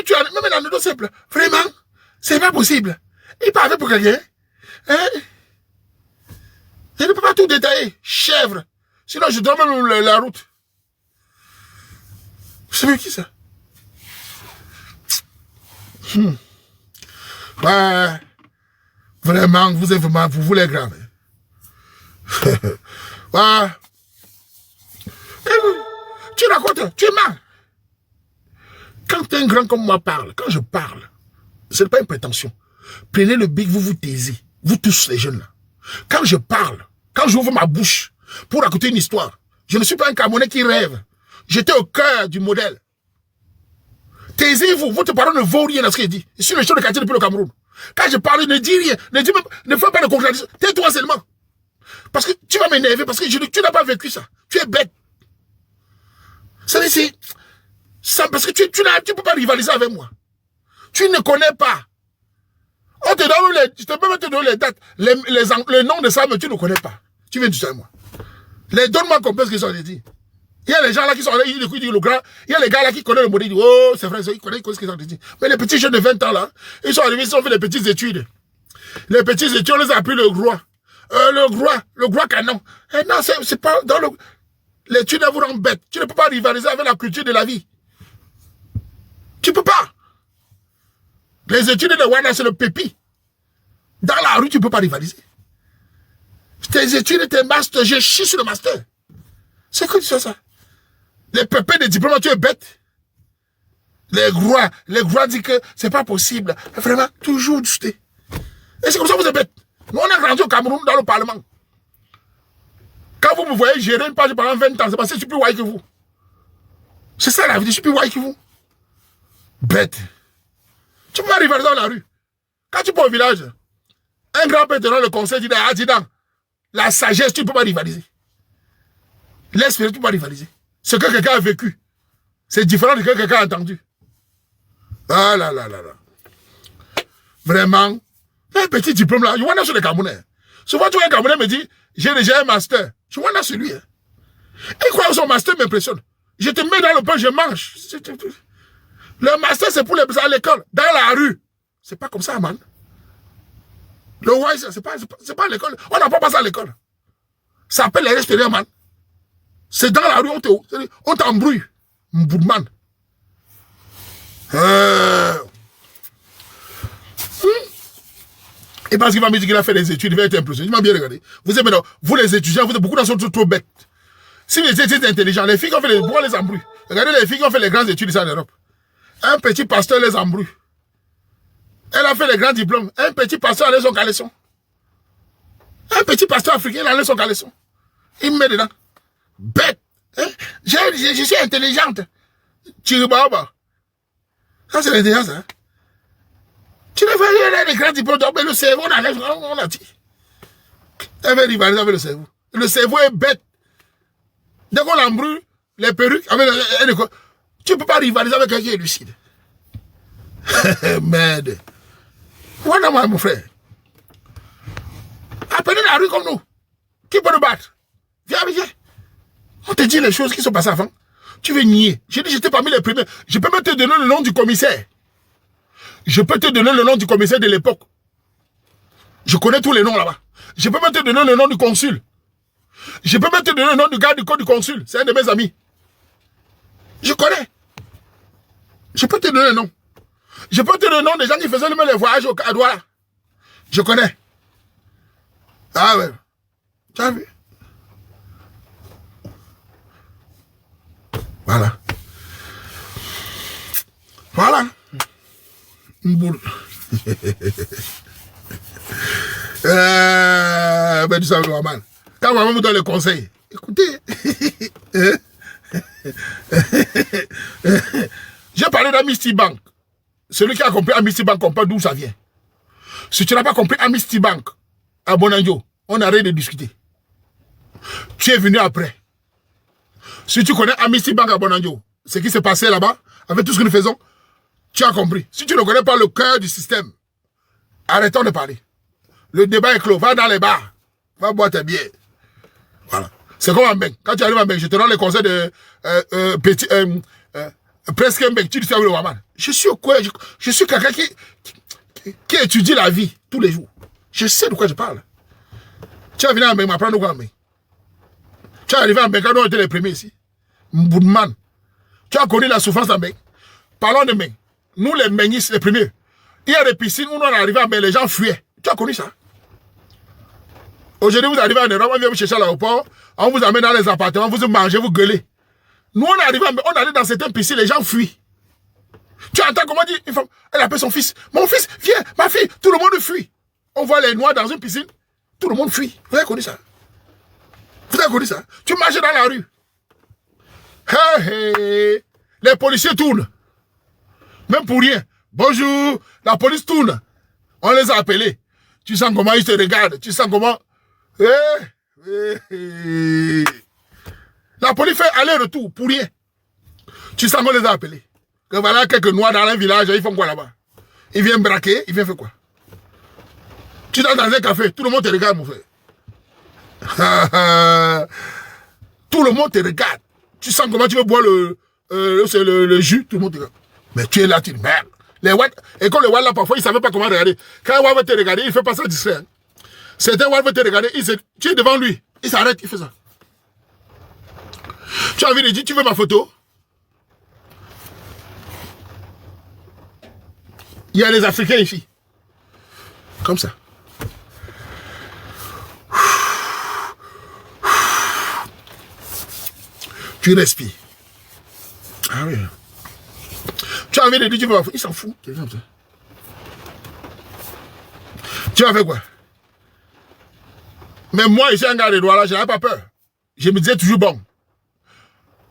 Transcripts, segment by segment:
tu as même dans le dos simple. Vraiment, c'est pas possible. Il parle pour quelqu'un. Hein? Je ne peux pas tout détailler. Chèvre. Sinon, je dois même la route. Vous savez qui ça? Ouais. Vraiment, vous voulez grave. Ouais. Tu racontes, tu es mal. Quand un grand comme moi parle, quand je parle, ce n'est pas une prétention. Prenez le bic, vous taisez. Vous tous les jeunes là. Quand je parle, quand j'ouvre ma bouche pour raconter une histoire, je ne suis pas un Camerounais qui rêve. J'étais au cœur du modèle. Taisez-vous, votre parole ne vaut rien à ce qu'il dit. Je suis le chef de quartier depuis le Cameroun. Quand je parle, ne dis rien, ne fais pas de contradiction. Tais-toi seulement. Parce que tu vas m'énerver, parce que tu n'as pas vécu ça. Tu es bête. Ça, parce que tu ne peux pas rivaliser avec moi. Tu ne connais pas. On te donne je te peux même te donner les dates, les noms de ça, mais tu ne connais pas. Tu viens du sein, moi. Donne-moi comprendre ce qu'ils ont dit. Il y a les gens là qui sont là, ils disent le grand. Il y a les gars là qui connaissent le modèle, ils disent, oh, c'est vrai, ils connaissent ce qu'ils ont dit. Mais les petits jeunes de 20 ans là, ils sont arrivés, ils ont fait des petites études. Les petites études, on les a appelés le roi. Le roi canon. Et non, c'est pas dans le. L'étude vous rend bête. Tu ne peux pas rivaliser avec la culture de la vie. Tu peux pas. Les études de Wana, c'est le pépi. Dans la rue, tu ne peux pas rivaliser. Tes études, tes masters, je chie sur le master. C'est quoi tu fais ça? Les pépés de diplôme, tu es bête. Les rois disent que c'est pas possible. Vraiment, toujours jeté. Et c'est comme ça que vous êtes bête. Nous, on a grandi au Cameroun dans le Parlement. Quand vous me voyez gérer une page pendant 20 ans, c'est parce que je suis plus white que vous. C'est ça la vie, je suis plus white que vous. Bête. Tu peux pas rivaliser dans la rue. Quand tu vas au village, un grand-père te donne le conseil, dit, la sagesse, tu ne peux pas rivaliser. L'esprit, tu ne peux pas rivaliser. Ce que quelqu'un a vécu, c'est différent de ce que quelqu'un a entendu. Ah là là là là. Vraiment, un petit diplôme là, je vois sur les Camerounais. Souvent, tu vois un Camerounais me dit, j'ai déjà un master. Je vois là sur lui. Hein. Et quoi, son master m'impressionne. Je te mets dans le pain, je mange. Le master, c'est pour les à l'école. Dans la rue. C'est pas comme ça, man. Le wise, c'est pas à l'école. On n'a pas passé à l'école. Ça s'appelle les l'extérieur, man. C'est dans la rue, on t'embrouille. Mboudman. Et parce qu'il va me dire qu'il a fait des études, il va être impressionné. Il m'a bien regardé. Vous êtes maintenant, vous les étudiants, vous êtes beaucoup d'entre trop bêtes. Si les étudiants intelligents, les filles qui ont fait les, pourquoi les embrouillent? Regardez les filles qui ont fait les grandes études ici en Europe. Un petit pasteur les embrouille. Elle a fait les grands diplômes. Un petit pasteur a son caleçon. Un petit pasteur africain a son caleçon. Il me met dedans. Bête. Hein? Je suis intelligente. Chiribaba. Ça, c'est l'intelligence. Hein? Tu ne fais rien des grands diplômes. Mais le cerveau, on a dit. Elle veut rivaliser avec le cerveau. Le cerveau est bête. Dès qu'on l'embrouille, les perruques, tu ne peux pas rivaliser avec quelqu'un qui est lucide. Merde. Voilà, moi, mon frère. Appelez la rue comme nous. Qui peut nous battre? Viens. On te dit les choses qui sont passées avant. Tu veux nier. J'ai dit, j'étais parmi les premiers. Je peux même te donner le nom du commissaire. Je peux te donner le nom du commissaire de l'époque. Je connais tous les noms là-bas. Je peux même te donner le nom du consul. Je peux même te donner le nom du gars du code du consul. C'est un de mes amis. Je connais. Je peux te donner le nom. Je peux te donner le nom des gens qui faisaient même les voyages à Douala. Je connais. Ah ouais. Tu as vu? Voilà. Voilà. Une boule. Ben du savez normal. Quand maman me donne le conseil, écoutez. J'ai parlé d'Amnesty Bank. Celui qui a compris Amnesty Bank comprend d'où ça vient. Si tu n'as pas compris Amnesty Bank à Bonanjo, on arrête de discuter. Tu es venu après. Si tu connais Amnesty Bank à Bonanjo, ce qui s'est passé là-bas, avec tout ce que nous faisons, tu as compris. Si tu ne connais pas le cœur du système, arrêtons de parler. Le débat est clos. Va dans les bars. Va boire tes bières. Voilà. C'est comme en Mbeng. Quand tu arrives en Mbeng, je te donne les conseils de presque un mec, tu dis ça, le Waman. Je suis quoi? Je suis quelqu'un qui étudie la vie tous les jours. Je sais de quoi je parle. Tu es venu à m'apprendre quoi, mais. Tu es arrivé à Mbeka, nous on était les premiers ici. Mboudman. Tu as connu la souffrance à Mbeka. Parlons de Mbeka. Nous, les Mbengis, les premiers. Il y a des piscines où on est arrivé à Mbeka, les gens fuyaient. Tu as connu ça? Aujourd'hui, vous arrivez en Europe, on vient vous chercher à l'aéroport, on vous amène dans les appartements, vous mangez, vous gueulez. Nous, on arrive dans certaines piscines, les gens fuient. Tu entends comment dire une femme, elle appelle son fils. Mon fils, viens, ma fille, tout le monde fuit. On voit les noirs dans une piscine, tout le monde fuit. Vous avez connu ça? Vous avez connu ça? Tu marches dans la rue. Hey, hey. Les policiers tournent. Même pour rien. Bonjour, la police tourne. On les a appelés. Tu sens comment ils te regardent. Tu sens comment... La police fait aller-retour pour rien. Tu sens qu'on les a appelés. Que voilà quelques noirs dans un village, ils font quoi là-bas? Ils viennent braquer, ils viennent faire quoi? Tu es dans un café, tout le monde te regarde, mon frère. Tout le monde te regarde. Tu sens comment tu veux boire le jus, tout le monde te regarde. Mais tu es là, tu dis merde. Les Ouads, et quand les Ouads là, parfois, ils ne savaient pas comment regarder. Quand un Ouad veut te regarder, il ne fait pas ça distrait. Hein. Certains Ouads veulent te regarder, tu es devant lui, il s'arrête, il fait ça. Tu as envie de dire, tu veux ma photo? Il y a les Africains ici. Comme ça. Tu respires. Ah oui. Tu as envie de dire, tu veux ma photo? Il s'en fout. Comme ça. Tu as fait quoi? Mais moi, ici, un gars de droit là, je n'avais pas peur. Je me disais toujours bon.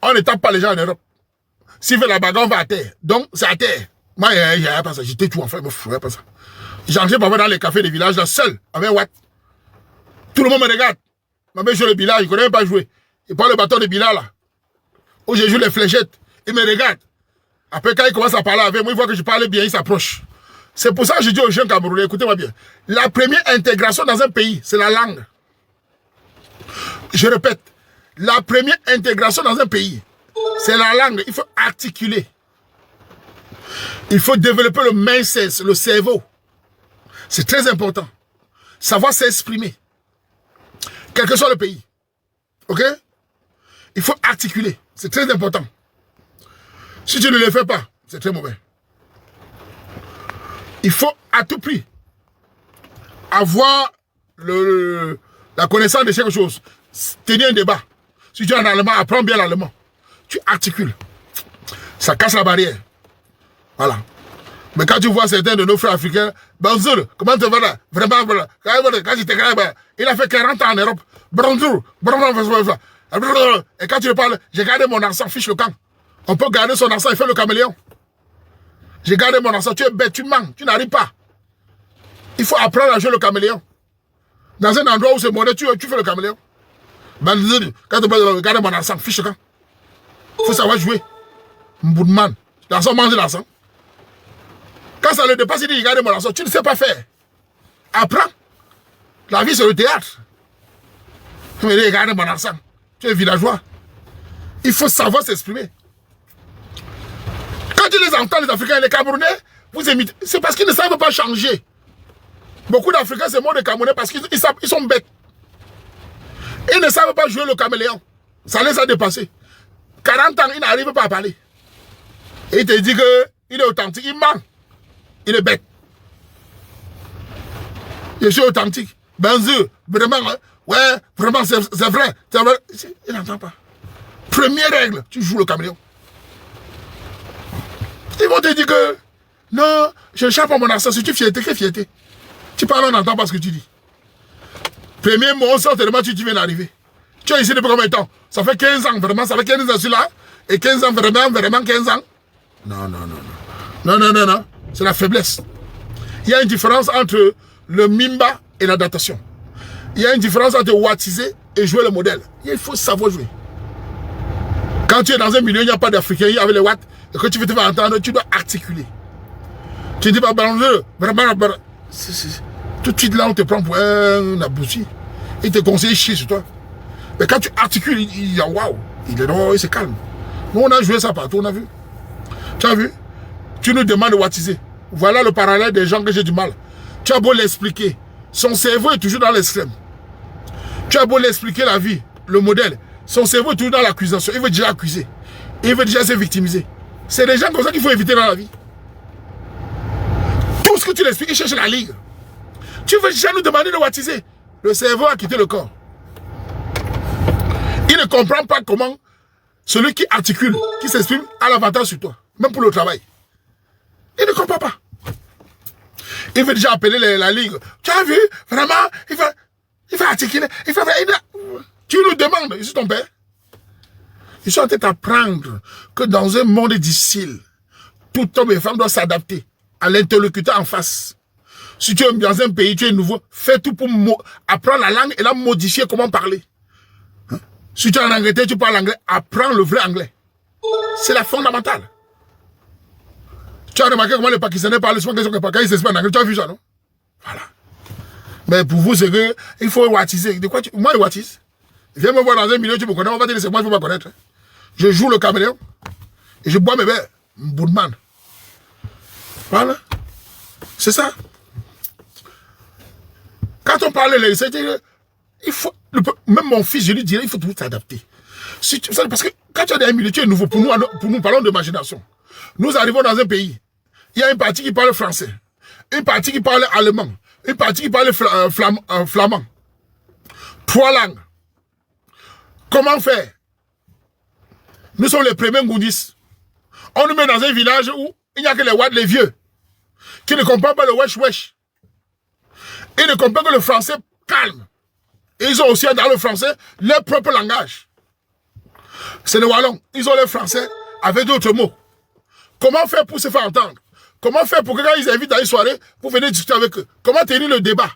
On ne tape pas les gens en Europe. S'il fait la bagarre, on va à terre. Donc, c'est à terre. Moi, il n'y avait pas ça. J'étais tout en fait, je ne pas ça. J'entrais parfois dans les cafés des villages, là, seul, avec un watt. Tout le monde me regarde. Ma mère joue le billard, il ne connaît même pas jouer. Il prend le bâton de billard, là. Où je joue les fléchettes. Il me regarde. Après, quand il commence à parler avec moi, il voit que je parle bien, il s'approche. C'est pour ça que je dis aux jeunes Camerounais, écoutez-moi bien. La première intégration dans un pays, c'est la langue. Je répète. La première intégration dans un pays, c'est la langue. Il faut articuler. Il faut développer le mindset, le cerveau. C'est très important. Savoir s'exprimer. Quel que soit le pays. Ok? Il faut articuler. C'est très important. Si tu ne le fais pas, c'est très mauvais. Il faut à tout prix avoir la connaissance de quelque chose. Tenir un débat. Si tu es en allemand, apprends bien l'allemand. Tu articules. Ça casse la barrière. Voilà. Mais quand tu vois certains de nos frères africains, bonjour, comment tu vas là? Vraiment, voilà. Quand j'étais là, il a fait 40 ans en Europe. Bonjour, et quand tu le parles, j'ai gardé mon accent, fiche le camp. On peut garder son accent et faire le caméléon. J'ai gardé mon accent, tu es bête, tu mens, tu n'arrives pas. Il faut apprendre à jouer le caméléon. Dans un endroit où c'est monnaie, tu fais le caméléon. Quand tu peux garder mon accent, fiche le camp. Il faut savoir jouer. Mboudman. L'accent mange l'accent. Quand ça le dépasse, il dit, regardez mon accent, tu ne sais pas faire. Apprends. La vie, c'est le théâtre. Mais regardez mon accent. Tu es villageois. Il faut savoir s'exprimer. Quand tu les entends, les Africains et les Camerounais, vous imitez. C'est parce qu'ils ne savent pas changer. Beaucoup d'Africains se moquent des Camerounais parce qu'ils sont bêtes. Ils ne savent pas jouer le caméléon. Ça les a dépassés. 40 ans, ils n'arrivent pas à parler. Et il te dit qu'il est authentique. Il ment. Il est bête. Je suis authentique. Benzo, vraiment, hein? Ouais, vraiment, c'est vrai. Il n'entend pas. Première règle, tu joues le caméléon. Ils vont te dire que non, je ne cherche pas mon accent. Si tu fierté, quelle fierté? Tu parles, on n'entend pas ce que tu dis. Premier mot, on sort tellement tu viens d'arriver. Tu es ici depuis combien de temps? Ça fait 15 ans, vraiment, ça fait 15 ans que je suis là. Et 15 ans, vraiment 15 ans. Non. C'est la faiblesse. Il y a une différence entre le mimba et la datation. Il y a une différence entre wattiser et jouer le modèle. Il faut savoir jouer. Quand tu es dans un milieu, il n'y a pas d'Africains, il y avait les watts, et que tu veux te faire entendre, tu dois articuler. Tu ne dis pas, vraiment, tout de suite là, on te prend pour un abouti. Il te conseille chier sur toi. Mais quand tu articules, il dit waouh, il est drôle, il se calme. Nous, on a joué ça partout, on a vu. Tu as vu? Tu nous demandes de wattiser. Voilà le parallèle des gens que j'ai du mal. Tu as beau l'expliquer. Son cerveau est toujours dans l'extrême. Tu as beau l'expliquer la vie, le modèle. Son cerveau est toujours dans l'accusation. Il veut déjà accuser. Il veut déjà se victimiser. C'est des gens comme ça qu'il faut éviter dans la vie. Tout ce que tu l'expliques, il cherche la ligue. Tu veux déjà nous demander de wattiser. Le cerveau a quitté le corps. Il ne comprend pas comment celui qui articule, qui s'exprime, a l'avantage sur toi. Même pour le travail. Il ne comprend pas. Il veut déjà appeler la ligue. Tu as vu? Vraiment? Il va articuler. Tu nous demandes. Je suis ton père. Je suis en train d'apprendre que dans un monde difficile, tout homme et femme doit s'adapter à l'interlocuteur en face. Si tu es dans un pays, tu es nouveau, fais tout pour apprendre la langue et la modifier comment parler. Si tu es en Angleterre, tu parles anglais, apprends le vrai anglais. C'est la fondamentale. Tu as remarqué comment les Pakistanais parlent souvent quand ils s'expriment en anglais. Tu as vu ça, non? Voilà. Mais pour vous, c'est que il faut wattiser. De quoi moi, je wattise. Viens me voir dans un milieu, tu me connais, on va te dire c'est moi, il ne faut pas connaître. Je joue le caméléon et je bois mes verres. Boudman. Voilà. C'est ça. Quand on parle les il faut, même mon fils, je lui dirais, il faut tout s'adapter. Parce que quand tu as des milieux, tu es nouveau. Pour nous, parlons de ma génération. Nous arrivons dans un pays. Il y a une partie qui parle français, une partie qui parle allemand, une partie qui parle flamand. 3 langues. Comment faire? Nous sommes les premiers Goudis. On nous met dans un village où il n'y a que les Wads, les vieux, qui ne comprennent pas le wesh-wesh. Ils ne comprennent que le français calme. Et ils ont aussi dans le français leur propre langage. C'est les Wallons. Ils ont le français avec d'autres mots. Comment faire pour se faire entendre? Comment faire pour que quand ils invitent à une soirée, pour venir discuter avec eux? Comment tenir le débat?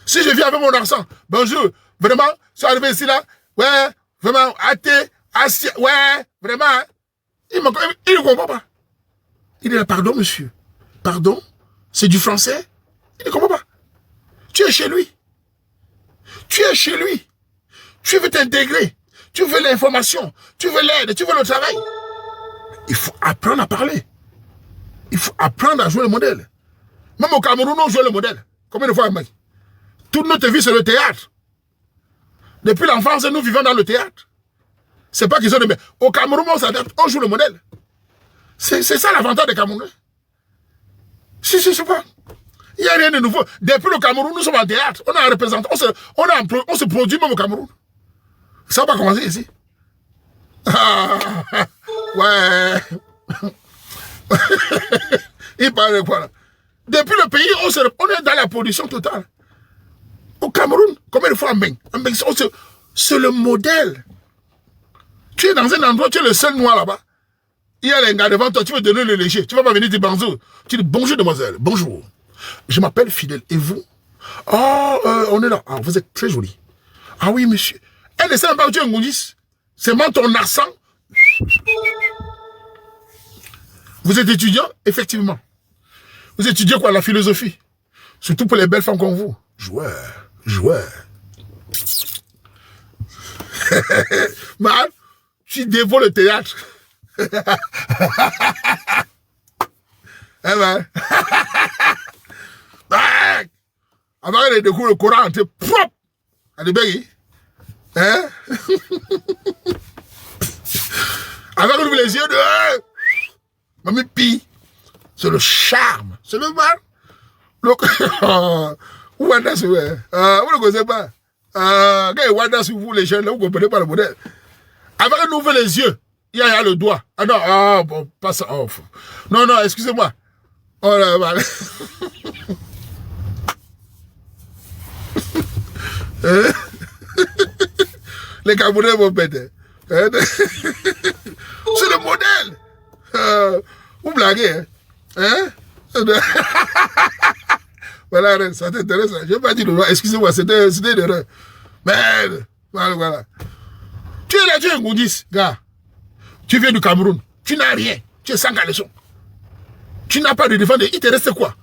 Si je viens avec mon accent, bonjour, vraiment, je suis arrivé ici là, ouais, vraiment, athée, assis, ouais, vraiment, il ne comprend pas. Il dit, pardon monsieur, pardon, c'est du français? Il ne comprend pas. Tu es chez lui. Tu es chez lui. Tu veux t'intégrer. Tu veux l'information. Tu veux l'aide. Tu veux le travail. Il faut apprendre à parler. Il faut apprendre à jouer le modèle. Même au Cameroun, on joue le modèle. Combien de fois, mec? Toute notre vie, c'est le théâtre. Depuis l'enfance, nous vivons dans le théâtre. C'est pas qu'ils sont de... Au Cameroun, on s'adapte. On joue le modèle. C'est ça l'avantage des Camerounais. Si, je pas. Il n'y a rien de nouveau. Depuis le Cameroun, nous sommes en théâtre. On a un représentant. On se produit même au Cameroun. Ça va pas commencer ici. Ah, ouais. Il parle de quoi là? Depuis le pays, on est dans la production totale. Au Cameroun, combien de fois en Beng? C'est le modèle. Tu es dans un endroit, tu es le seul noir là-bas. Il y a les gars devant toi, tu veux donner le léger. Tu ne vas pas venir dire bonjour. Tu dis bonjour demoiselle, bonjour. Je m'appelle Fidèle. Et vous? Oh, on est là. Ah, vous êtes très joli. Ah oui, monsieur. Elle ne sait même pas où tu es un goudis. C'est moi ton accent. Vous êtes étudiant? Effectivement. Vous étudiez quoi? La philosophie. Surtout pour les belles femmes comme vous. Joueur. Man, tu dévoiles le théâtre. Eh ben. Avant qu'elle découvre le Coran, tu es propre. Elle est belle. Hein? Avant qu'elle ouvre les yeux, mamie pille. C'est le charme. C'est le mal. Où est-ce que vous ne connaissez pas? Quand il y a sur vous, les jeunes, là, vous ne comprenez pas le modèle. Avant qu'elle ouvre les yeux, il y a le doigt. Ah non, bon, pas ça. Oh, non, excusez-moi. Oh là, voilà. Les Camerounais vont péter. C'est le modèle. Vous blaguez, hein? Voilà, ça t'intéresse. Je n'ai pas dit le droit. Excusez-moi, c'était une erreur. Mais, voilà. Tu es là, tu es un goudis, gars. Tu viens du Cameroun. Tu n'as rien. Tu es sans caleçon. Tu n'as pas de défense. Il te reste quoi?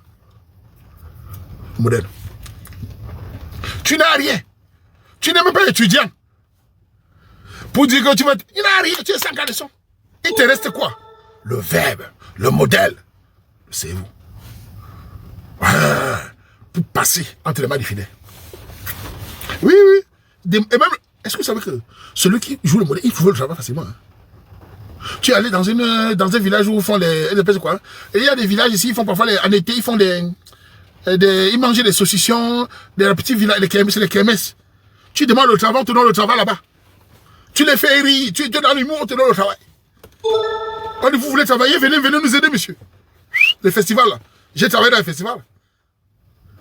Modèle. Tu n'as rien. Tu n'es même pas étudiant. Pour dire que tu vas... Il n'a rien. Tu es sans caleçon. Il te reste quoi? le verbe, le modèle, c'est vous. Pour passer entre les mains du fidèle. Oui, oui. Et même, est-ce que vous savez que celui qui joue le modèle, il trouve le travail facilement. Hein? Tu es allé dans un village où ils font quoi? Et il y a des villages ici, ils font parfois, en été, ils font ils mangent des saucissons, des petits villages, les kermesses. Tu demandes le travail, on te donne le travail là-bas. Tu les fais rire, tu es dans l'humour, on te donne le travail. On dit, vous voulez travailler, venez nous aider, monsieur. Les festivals, là. J'ai travaillé dans les festivals.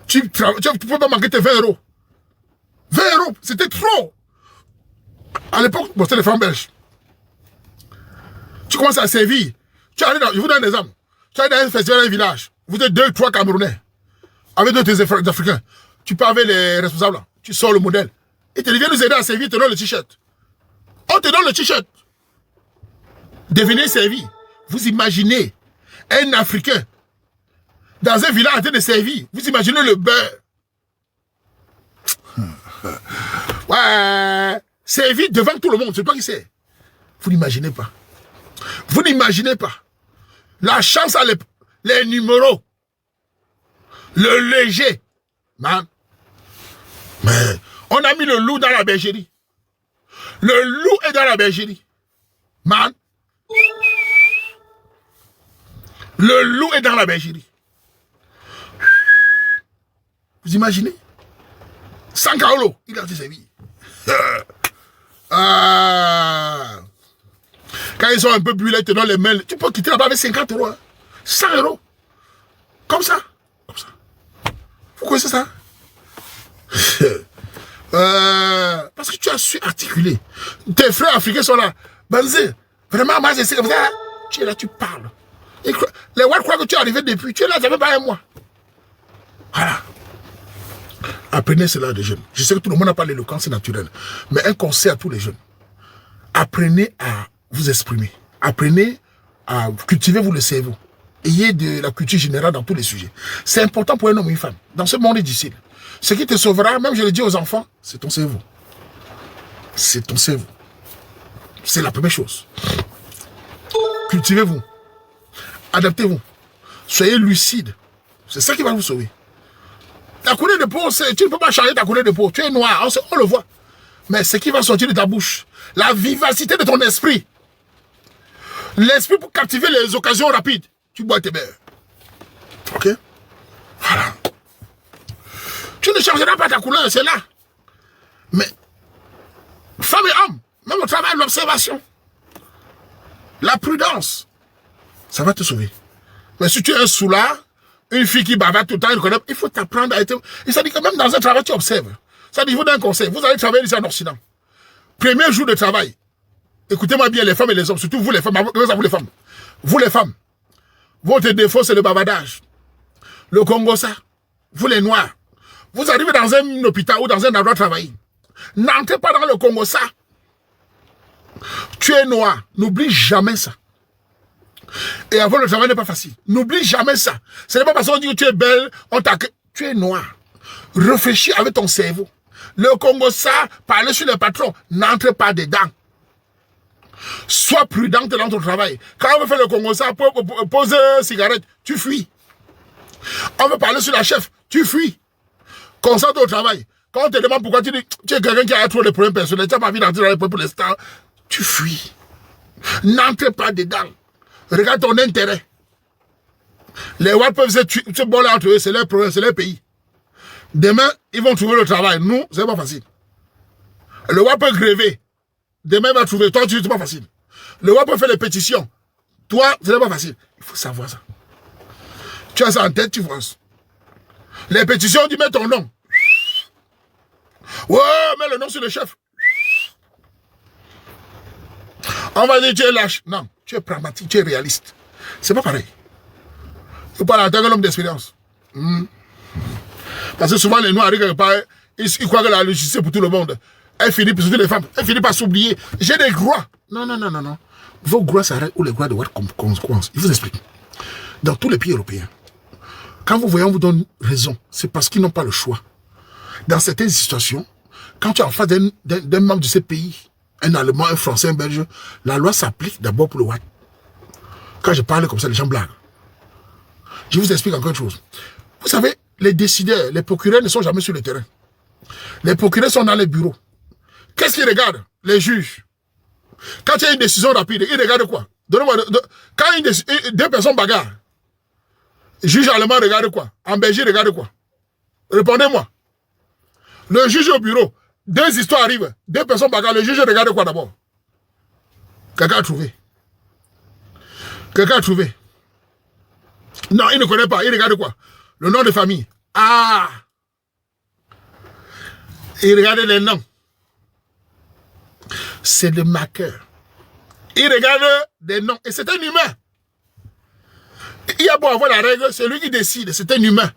Tu peux pas manquer tes 20 euros. 20 euros, c'était trop. À l'époque, bon, c'était les femmes belges. Tu commences à servir. Tu arrives je vous donne des exemples. Tu arrives dans un festival, dans un village. Vous êtes 2, 3 Camerounais. Avec d'autres Africains. Tu pars avec les responsables, là. Tu sors le modèle. Et tu viens nous aider à servir, tu te donne le t-shirt. On te donne le t-shirt. Devenez servi. Vous imaginez un Africain dans un village en train de servir. Vous imaginez le beurre. Ouais. Servi devant tout le monde. C'est toi qui sais. Vous n'imaginez pas. Vous n'imaginez pas. La chance à les numéros. Le léger. Man. Mais on a mis le loup dans la bergerie. Le loup est dans la bergerie. Man. Le loup est dans la bergerie. Vous imaginez? Sans Kaolo, il a été servi. Quand ils sont un peu bullés, ils te donnent les mails. Tu peux quitter là-bas avec 50 euros. Hein. 100 euros. Comme ça. Comme ça. Vous connaissez ça? Parce que tu as su articuler. Tes frères africains sont là. Banzé, vraiment, moi, c'est comme ça. Tu es là, tu parles. Et les Ouad croient que tu es arrivé depuis. Tu es là, ça fait pas un mois. Voilà. Apprenez cela des jeunes. Je sais que tout le monde n'a pas l'éloquence naturelle. Mais un conseil à tous les jeunes. Apprenez à vous exprimer. Apprenez à cultiver vous le cerveau. Ayez de la culture générale dans tous les sujets. C'est important pour un homme et une femme. Dans ce monde difficile. Ce qui te sauvera, même je le dis aux enfants, c'est ton cerveau. C'est ton cerveau. C'est la première chose. Cultivez-vous. Adaptez-vous. Soyez lucide. C'est ça qui va vous sauver. Ta couleur de peau, tu ne peux pas changer ta couleur de peau. Tu es noir, on le voit. Mais ce qui va sortir de ta bouche, la vivacité de ton esprit. L'esprit pour captiver les occasions rapides. Tu bois tes beurres. Ok? Voilà. Tu ne changeras pas ta couleur, c'est là. Mais, femme et homme, même au travail, l'observation, la prudence, ça va te sauver. Mais si tu es un soulard, une fille qui bavarde tout le temps, il faut t'apprendre à être... Et ça dit que même dans un travail, tu observes. Ça dit, il faut donner un conseil. Vous allez travailler ici en Occident. Premier jour de travail. Écoutez-moi bien, les femmes et les hommes, surtout vous les femmes. Vous les femmes. Vous les femmes. Votre défaut, c'est le bavardage. Le Congo, ça. Vous les noirs. Vous arrivez dans un hôpital ou dans un endroit de travail. N'entrez pas dans le Congo, ça. Tu es noir. N'oublie jamais ça. Et avoir le travail n'est pas facile. N'oublie jamais ça. Ce n'est pas parce qu'on dit que tu es belle, on t'accueille. Tu es noir. Réfléchis avec ton cerveau. Le Congo, ça, parler sur les patrons. N'entre pas dedans. Sois prudente dans ton travail. Quand on veut faire le Congo, ça, pose une cigarette, tu fuis. On veut parler sur la chef, tu fuis. Concentre au travail. Quand on te demande pourquoi tu dis, tu es quelqu'un qui a trop de problèmes personnels, tu n'as pas envie d'entrer dans les problèmes pour l'instant, tu fuis. N'entre pas dedans. Regarde ton intérêt. Les Ouad peuvent se boller entre eux, c'est leur problème, c'est leur pays. Demain, ils vont trouver le travail. Nous, c'est pas facile. Le Ouad peut gréver. Demain, il va trouver. Toi, c'est pas facile. Le Ouad peut faire les pétitions. Toi, c'est pas facile. Il faut savoir ça. Tu as ça en tête, tu vois. Les pétitions, tu mets ton nom. Ouais, mets le nom sur le chef. On va dire tu es lâche. Non, tu es pragmatique, tu es réaliste. C'est pas pareil. Il faut pas en tant qu'un homme d'expérience. Parce que souvent les Noirs arrivent quelque part, ils croient que la justice c'est pour tout le monde. Elle finit, surtout les femmes, elle finit par s'oublier. J'ai des droits. Non, non, non, non, non. Vos droits s'arrêtent où les droits doivent être conséquences. Je vous explique. Dans tous les pays européens, quand vous voyez, on vous donne raison, c'est parce qu'ils n'ont pas le choix. Dans certaines situations, quand tu es en face d'un membre de ces pays, un Allemand, un Français, un Belge, la loi s'applique d'abord pour le Ouad. Quand je parle comme ça, les gens blaguent. Je vous explique encore une chose. Vous savez, les décideurs, les procureurs ne sont jamais sur le terrain. Les procureurs sont dans les bureaux. Qu'est-ce qu'ils regardent? Les juges. Quand il y a une décision rapide, ils regardent quoi? Quand deux personnes bagarrent, le juge allemand regarde quoi? En Belgique, regarde quoi? Répondez-moi. Le juge au bureau, deux histoires arrivent, deux personnes bagarrent, le juge regarde quoi d'abord? Quelqu'un a trouvé. Quelqu'un a trouvé. Non, il ne connaît pas. Il regarde quoi? Le nom de famille. Ah! Il regarde les noms. C'est le marqueur. Il regarde des noms. Et c'est un humain. Il y a beau avoir la règle, c'est lui qui décide. C'est un humain.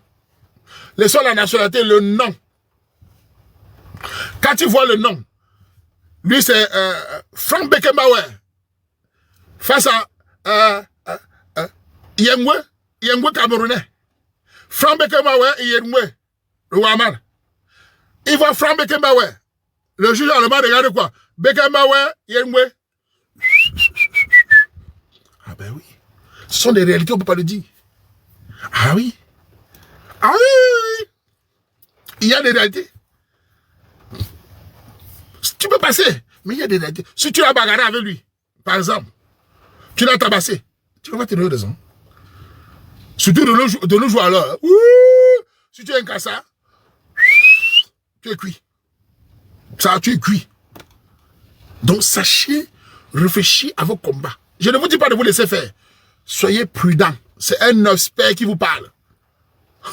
Laissons la nationalité, le nom. Quand il voit le nom, lui c'est Frank Beckenbauer. Face à Yengwe Camerounais. Frank Beckenbauer et Yengwe, le Ouaman. Il voit Frank Beckenbauer. Le juge allemand regarde quoi? Beckenbauer, Yengwe. Ah ben oui. Ce sont des réalités, on ne peut pas le dire. Ah oui. Ah oui, oui, oui. Il y a des réalités. Tu peux passer, mais il y a des réalités. Si tu as bagarré avec lui, par exemple, tu l'as tabassé, tu vas te donner raison. Surtout de nos jours alors. Si tu es un cassard, tu es cuit. Ça, tu es cuit. Donc sachez réfléchir à vos combats. Je ne vous dis pas de vous laisser faire. Soyez prudents. C'est un expert qui vous parle.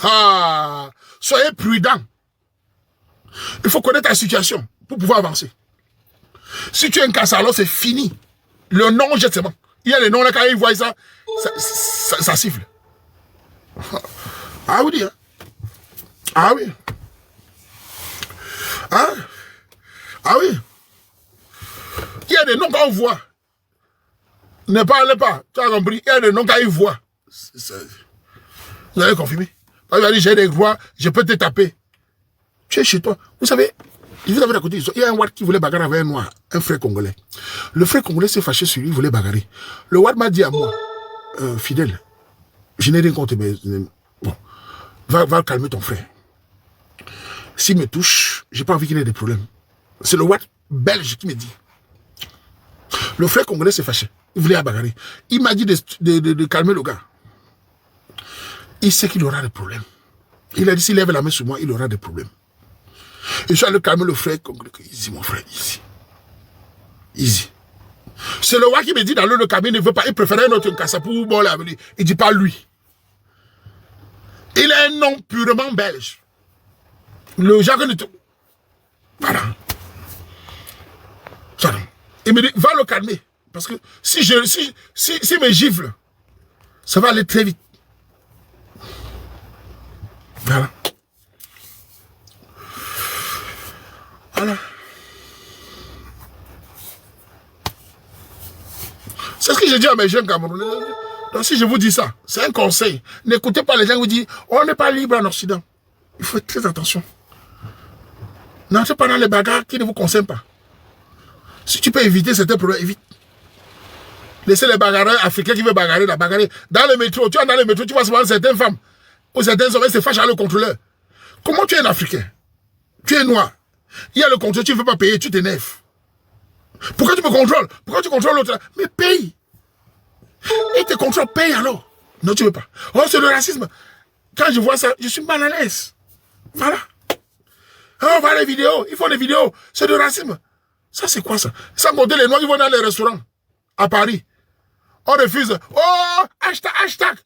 Ah, soyez prudents. Il faut connaître la situation pour pouvoir avancer. Si tu es un cassard, alors c'est fini. Le nom, justement. Il y a les noms là, quand ils voient ça, ça siffle. Ah oui, hein? Ah oui. Ah, ah oui. Il y a des noms quand on voit. Ne parle pas. Tu as compris? Il y a des noms quand ils voient. Vous avez confirmé? Quand il va dire j'ai des droits, je peux te taper. Tu es chez toi. Vous savez, vous avez à côté, il y a un Wad qui voulait bagarrer avec un noir, un frère congolais. Le frère congolais s'est fâché sur lui, il voulait bagarrer. Le Wad m'a dit à moi, fidèle, je n'ai rien contre, mais bon, va calmer ton frère. S'il me touche, j'ai pas envie qu'il ait des problèmes. C'est le Wad belge qui me dit. Le frère congolais s'est fâché, il voulait bagarrer. Il m'a dit de calmer le gars. Il sait qu'il aura des problèmes. Il a dit s'il lève la main sur moi, il aura des problèmes. Et je suis allé calmer le frère congolais. Easy, mon frère, easy. Easy. C'est le roi qui me dit dans le cabine, il ne veut pas, il préférait un autre Nkassa pour bon là. Il ne dit pas lui. Il a un nom purement belge. Le Jacques de tout. Voilà. Ça, il me dit, va le calmer. Parce que si me gifle, ça va aller très vite. Voilà. Voilà. C'est ce que j'ai dit à mes jeunes Camerounais. Donc si je vous dis ça, c'est un conseil. N'écoutez pas les gens qui vous disent, on n'est pas libre en Occident. Il faut faire très attention. N'entrez pas dans les bagarres qui ne vous concernent pas. Si tu peux éviter certains problèmes, évite. Laissez les bagarreurs africains qui veulent bagarrer, la bagarrer. Dans le métro, tu vas dans le métro, tu vois souvent certaines femmes ou certains hommes se fâchent à le contrôleur. Comment tu es un Africain? Tu es noir. Il y a le contrôle, tu ne veux pas payer, tu t'énerves. Pourquoi tu me contrôles? Pourquoi tu contrôles l'autre? Mais paye. Et tes contrôles, paye alors. Non, tu ne veux pas. Oh, c'est le racisme. Quand je vois ça, je suis mal à l'aise. Voilà. Oh, voilà les vidéos. Ils font des vidéos. C'est du racisme. Ça, c'est quoi ça? Sans compter les noirs qui vont dans les restaurants à Paris. On refuse. Oh, hashtag.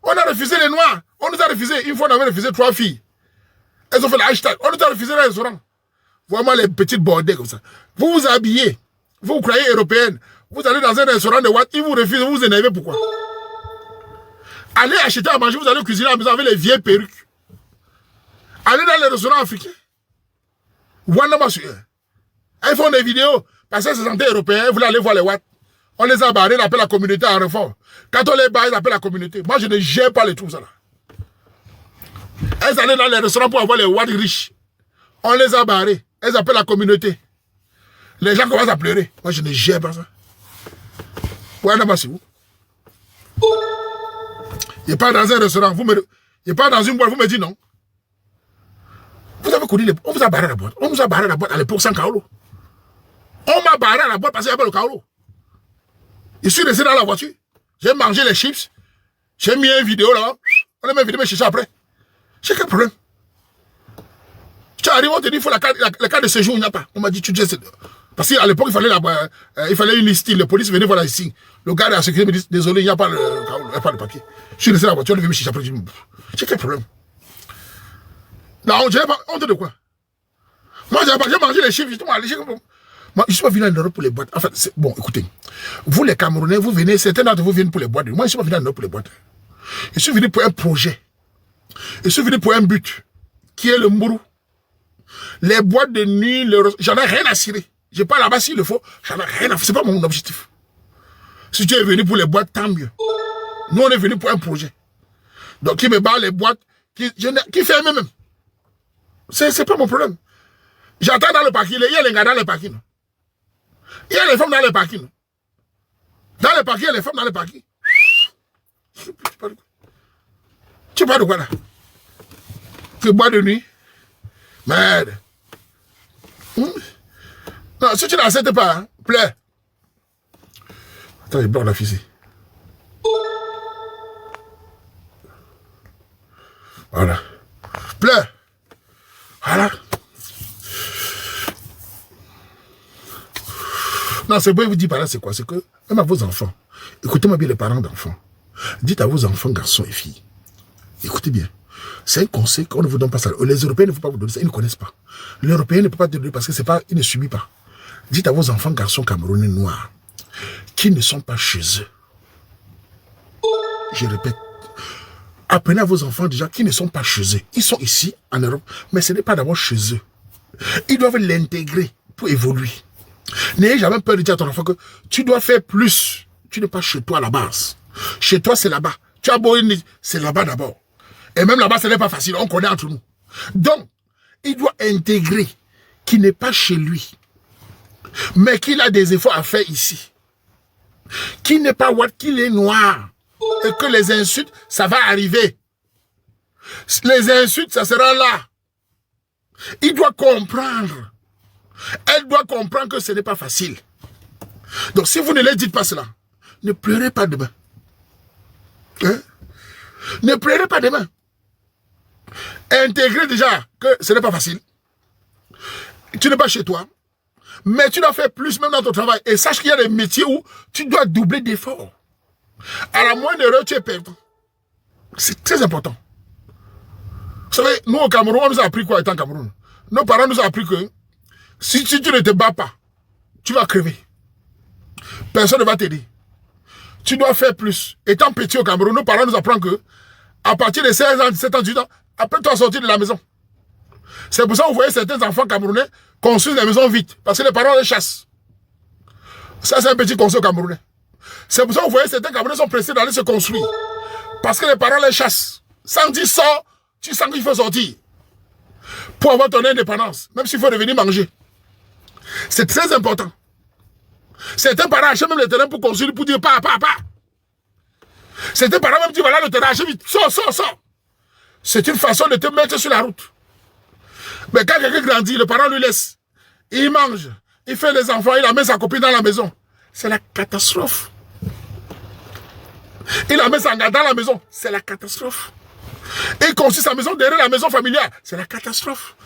On a refusé les noirs. On nous a refusé. Une fois, on avait refusé 3 filles. Elles ont fait le hashtag. On nous a refusé le restaurant. Vraiment les petites bordées comme ça. Vous vous habillez. Vous croyez européenne. Vous allez dans un restaurant de Watt. Ils vous refusent. Vous vous énervez. Pourquoi? Allez acheter à manger. Vous allez cuisiner à la maison avec les vieilles perruques. Allez dans les restaurants africains. Ils font des vidéos. Parce que c'est santé européen. Vous allez voir les Watt. On les a barrés. On appelle la communauté en renfort. Quand on les barre, ils appellent la communauté. Moi, je ne gère pas les trucs ça là. Elles allaient dans les restaurants pour avoir les Watt riches. On les a barrés. Elles appellent la communauté. Les gens commencent à pleurer. Moi, je ne gère pas ça. Ouais, là-bas, c'est où? Il part dans un restaurant, il part dans une boîte, vous me dites non. Vous avez connu on vous a barré la boîte. On vous a barré la boîte à l'époque sans Kaolo. On m'a barré à la boîte parce qu'il y avait le Kaolo. Je suis resté dans la voiture. J'ai mangé les chips. J'ai mis une vidéo là-bas. On a même vidéo me chercher après. J'ai quel problème? Tu arrives, on te dit, il faut la carte de séjour, il n'y a pas. On m'a dit, tu dis, parce qu'à l'époque, il fallait une liste. La police venait voir la liste. Le gars de la sécurité me dit, désolé, il n'y a pas le papier. Je suis resté dans la voiture, on devait me chercher après. J'ai quel problème? Non, on te de quoi? Moi, j'ai mangé les chiffres, justement. Moi, je ne suis pas venu en Europe pour les boîtes. Enfin, bon, écoutez. Vous, les Camerounais, vous venez, certains d'entre vous viennent pour les boîtes. Moi, je ne suis pas venu en Europe pour les boîtes. Je suis venu pour un projet. Je suis venu pour un but, qui est le Mourou. Les boîtes de nuit, j'en ai rien à cirer. Je pas là-bas s'il le faut, j'en ai rien à faire. C'est pas mon objectif. Si tu es venu pour les boîtes, tant mieux. Nous, on est venu pour un projet. Donc, qui me bat les boîtes, qui ferme même. C'est pas mon problème. J'entends dans le parking, il y a les gars dans le parking. Il y a les femmes dans le parking. Dans le parking, il y a les femmes dans le parking. Tu parles de quoi là? Tu bois de nuit? Merde. Non, si tu n'acceptes pas, hein, pleure. Attends, je bloque la fusée. Voilà. Pleure. Voilà. Non, c'est bon, vous dit par là, c'est quoi? C'est que, même à vos enfants, écoutez-moi bien les parents d'enfants. Dites à vos enfants, garçons et filles, écoutez bien, c'est un conseil qu'on ne vous donne pas ça. Les Européens ne vont pas vous donner ça, ils ne connaissent pas. L'Européen ne peut pas te donner parce que c'est pas, il ne subit pas. Dites à vos enfants, garçons camerounais noirs, qui ne sont pas chez eux. Je répète, apprenez à vos enfants déjà qui ne sont pas chez eux. Ils sont ici, en Europe, mais ce n'est pas d'abord chez eux. Ils doivent l'intégrer pour évoluer. N'ayez jamais peur de dire à ton enfant que tu dois faire plus. Tu n'es pas chez toi à la base. Chez toi, c'est là-bas. Tu as beau c'est là-bas d'abord. Et même là-bas, ce n'est pas facile. On connaît entre nous. Donc, il doit intégrer qu'il n'est pas chez lui, mais qu'il a des efforts à faire ici. Qu'il n'est pas what, qu'il est noir. Et que les insultes, ça va arriver. Les insultes, ça sera là. Il doit comprendre. Elle doit comprendre que ce n'est pas facile. Donc, si vous ne leur dites pas cela, ne pleurez pas demain. Hein? Ne pleurez pas demain. Intégrez déjà que ce n'est pas facile. Tu n'es pas chez toi. Mais tu dois faire plus même dans ton travail. Et sache qu'il y a des métiers où tu dois doubler d'efforts. À la moindre erreur, tu es perdant. C'est très important. Vous savez, nous au Cameroun, on nous a appris quoi étant Cameroun? Nos parents nous ont appris que si tu ne te bats pas, tu vas crever. Personne ne va t'aider. Tu dois faire plus. Étant petit au Cameroun, nos parents nous apprennent que à partir de 16 ans, 17 ans, 18 ans, après tu vas sortir de la maison. C'est pour ça que vous voyez certains enfants camerounais construisent des maisons vite. Parce que les parents les chassent. Ça, c'est un petit conseil camerounais. C'est pour ça que vous voyez certains Camerounais sont pressés d'aller se construire. Parce que les parents les chassent. Sans dire sors, tu sens qu'il faut sortir. Pour avoir ton indépendance. Même s'il faut revenir manger. C'est très important. Certains parents achètent même le terrain pour construire, pour dire pas. Certains parents même disent voilà le terrain, achète vite. Sors. C'est une façon de te mettre sur la route. Mais quand quelqu'un grandit, le parent lui laisse. Il mange. Il fait les enfants, il amène sa copine dans la maison. C'est la catastrophe. Il amène sa gars dans la maison. C'est la catastrophe. Et il construit sa maison derrière la maison familiale. C'est la catastrophe.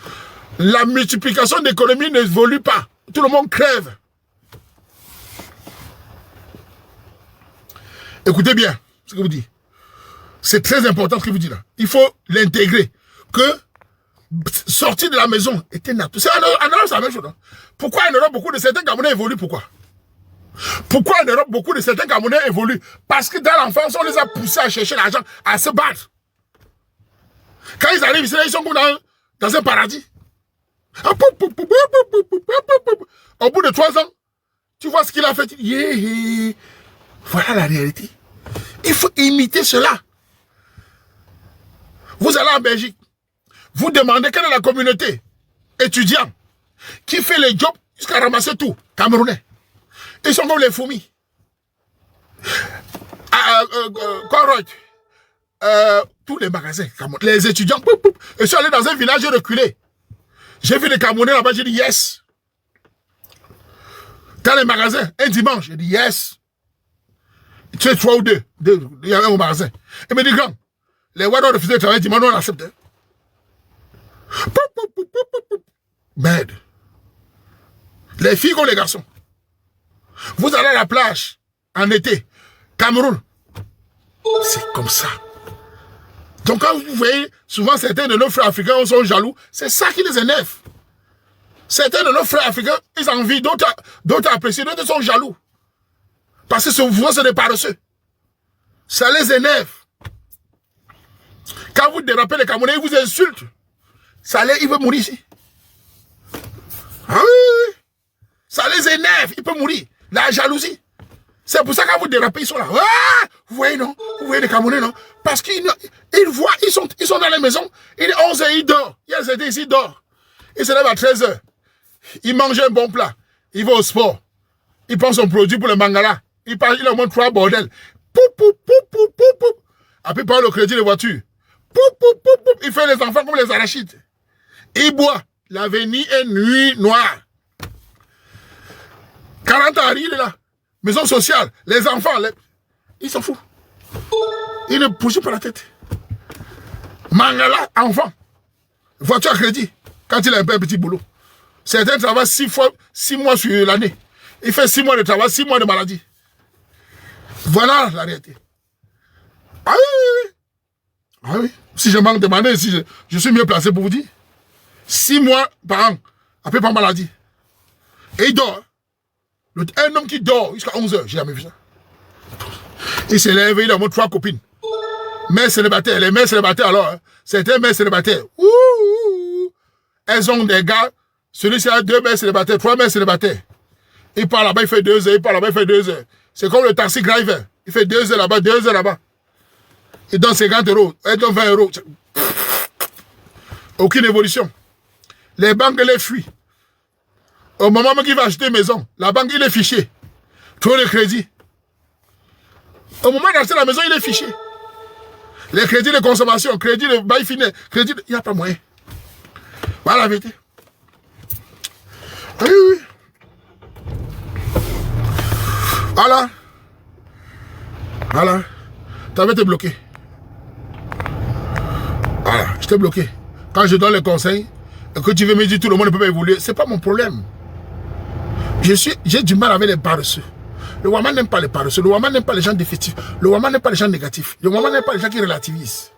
La multiplication d'économies n'évolue pas. Tout le monde crève. Écoutez bien ce que vous dites. C'est très important ce que vous dites là. Il faut l'intégrer. Que sortir de la maison était naturel. En Europe, c'est la même chose. Hein. Pourquoi en Europe, beaucoup de certains Camerounais évoluent? Pourquoi en Europe, beaucoup de certains Camerounais évoluent? Parce que dans l'enfance, on les a poussés à chercher l'argent, à se battre. Quand ils arrivent ici, ils sont comme dans un paradis. Au bout de 3 ans, tu vois ce qu'il a fait. Yeah. Voilà la réalité. Il faut imiter cela. Vous allez en Belgique. Vous demandez quelle est la communauté étudiante qui fait les jobs jusqu'à ramasser tout. Camerounais. Ils sont comme les fourmis. Colruyt, tous les magasins, les étudiants, je suis allé dans un village reculé. J'ai vu les Camerounais là-bas, j'ai dit yes. Dans les magasins, un dimanche, j'ai dit yes. Tu es 3 ou 2, il y avait un magasin. Il me dit, grand, les Ouadas refusaient de travailler dimanche, on accepte. Merde. Les filles comme les garçons. Vous allez à la plage, en été, Cameroun. C'est comme ça. Donc quand vous voyez, souvent certains de nos frères africains sont jaloux, c'est ça qui les énerve. Certains de nos frères africains, ils envient, d'autres apprécient, d'autres sont jaloux. Parce que souvent c'est des paresseux. Ça les énerve. Quand vous dérapez les Camerounais, ils vous insultent. Ça les, il veut mourir ici. Ah oui. Ça les énerve, il peut mourir. La jalousie. C'est pour ça que quand vous dérapez, ils sont là. Ah, vous voyez, non? Vous voyez les Camerounais, non? Parce qu'ils voient, ils sont dans la maison. Il est 11h, ils dorment. Il y a certains ici, ils dorment. Ils se lèvent à 13h. Ils mangent un bon plat. Ils vont au sport. Ils prennent son produit pour le mangala. Il leur montre 3 bordels. Poup, poup, poup, poup, poup, poup. Après, il prend le crédit de voiture. Poup, poup, poup, poup. Il fait les enfants comme les arachides. Il boit. L'avenir est nuit noire. 40 ans, il est là. Maison sociale. Les enfants, ils s'en foutent. Ils ne bougent pas la tête. Mangala, enfant. Voiture à crédit. Quand il a un petit boulot. Certains travaillent 6 mois sur l'année. Il fait 6 mois de travail, 6 mois de maladie. Voilà la réalité. Ah oui. Ah oui. Si je manque de maladie, si je suis mieux placé pour vous dire. 6 mois par an. Après par maladie. Et il dort. Un homme qui dort jusqu'à 11h, j'ai jamais vu ça. Il se lève, il a montré 3 copines. Mères célibataires, les mères célibataires alors, hein. Certaines mères célibataires. Elles ont des gars, celui-ci a 2 mères célibataires, 3 mères célibataires. Il part là-bas, il fait 2 heures, il part là-bas, il fait 2 heures. C'est comme le taxi driver. Il fait 2 heures là-bas, 2 heures là-bas. Il donne 50 €, elle donne 20 €. Aucune évolution. Les banques les fuient. Au moment où il va acheter une maison, la banque, il est fiché. Trop de crédit. Au moment d'acheter la maison, il est fiché. Les crédits de consommation, crédit de bail fini, crédit de... Il n'y a pas moyen. Voilà la vérité. Oui, oui. Voilà. Voilà. Tu avais été bloqué. Voilà, je t'ai bloqué. Quand je donne les conseils, et que tu veux me dire tout le monde ne peut pas évoluer, ce n'est pas mon problème. J'ai du mal avec les paresseux. Le Ouaman n'aime pas les paresseux. Le Ouaman n'aime pas les gens défaitifs. Le Ouaman n'aime pas les gens négatifs. Le Ouaman n'aime pas les gens qui relativisent.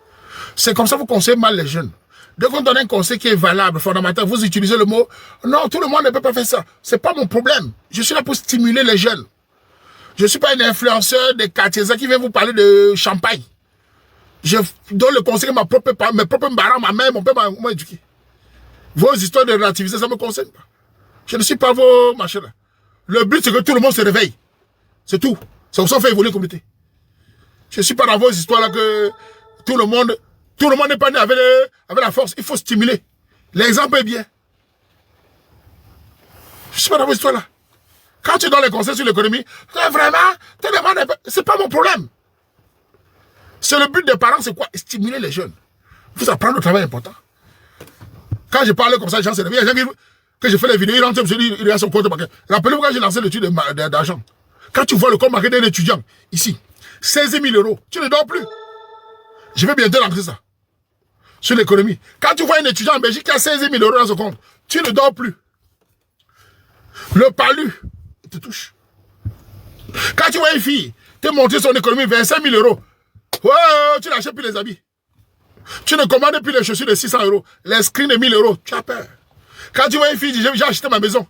C'est comme ça que vous conseillez mal les jeunes. Dès qu'on donne un conseil qui est valable, fondamental, vous utilisez le mot « Non, tout le monde ne peut pas faire ça ». Ce n'est pas mon problème. Je suis là pour stimuler les jeunes. Je ne suis pas un influenceur des quartiers qui vient vous parler de champagne. Je donne le conseil que mes propres parents, ma mère, mon père m'ont éduqué. Vos histoires de relativiser, ça ne me concerne pas. Je ne suis pas vos machins là. Le but, c'est que tout le monde se réveille. C'est tout. C'est comme ça qu'on fait évoluer la communauté. Je ne suis pas dans vos histoires là que tout le monde n'est pas né avec la force. Il faut stimuler. L'exemple est bien. Je ne suis pas dans vos histoires là. Quand tu donnes les conseils sur l'économie, vraiment, c'est pas mon problème. C'est le but des parents, c'est quoi? Stimuler les jeunes. Vous apprendre le travail important. Quand je parle comme ça, les gens se réveillent. Il y a des gens que je fais les vidéos, ils rentrent, il a son compte bancaire. Rappelez-vous quand j'ai lancé l'étude d'argent. Quand tu vois le compte bancaire d'un étudiant, ici, 16 000 €, tu ne dors plus. Je vais bientôt lancer ça. Sur l'économie. Quand tu vois un étudiant en Belgique qui a 16 000 € dans son compte, tu ne dors plus. Le palu te touche. Quand tu vois une fille te montrer son économie 25 000 €, ouais, tu n'achètes plus les habits. Tu ne commandes plus les chaussures de 600 €, les screens de 1000 €, tu as peur. Quand tu vois une fille, j'ai acheté ma maison.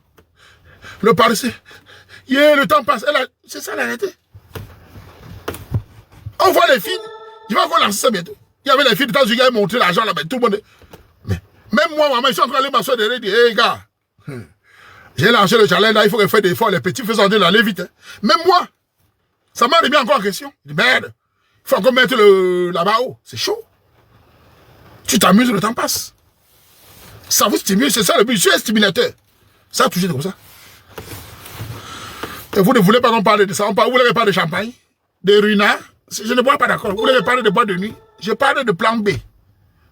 Le paresseux. Le temps passe. C'est ça la réalité. On voit les filles. Je vais encore lancer ça bientôt. Il y avait les filles de temps où ils montré l'argent là-bas. Tout le monde. Mais même moi, maman, je suis en train d'aller m'asseoir derrière et dire, hé gars, j'ai lancé le challenge là, il faut que je fasse des efforts. Les petits faisant de l'aller vite. Hein. Même moi, ça m'a remis encore en question. Je dis, merde, il faut encore mettre là-bas haut. C'est chaud. Tu t'amuses, le temps passe. Ça vous stimule, c'est ça le but. Je suis un stimulateur. Ça a toujours été comme ça. Et vous ne voulez pas qu'on parle de ça. Vous voulez pas de champagne, de ruinards. je ne bois pas d'accord. Vous avez parlé de boîte de nuit. Je parle de plan B.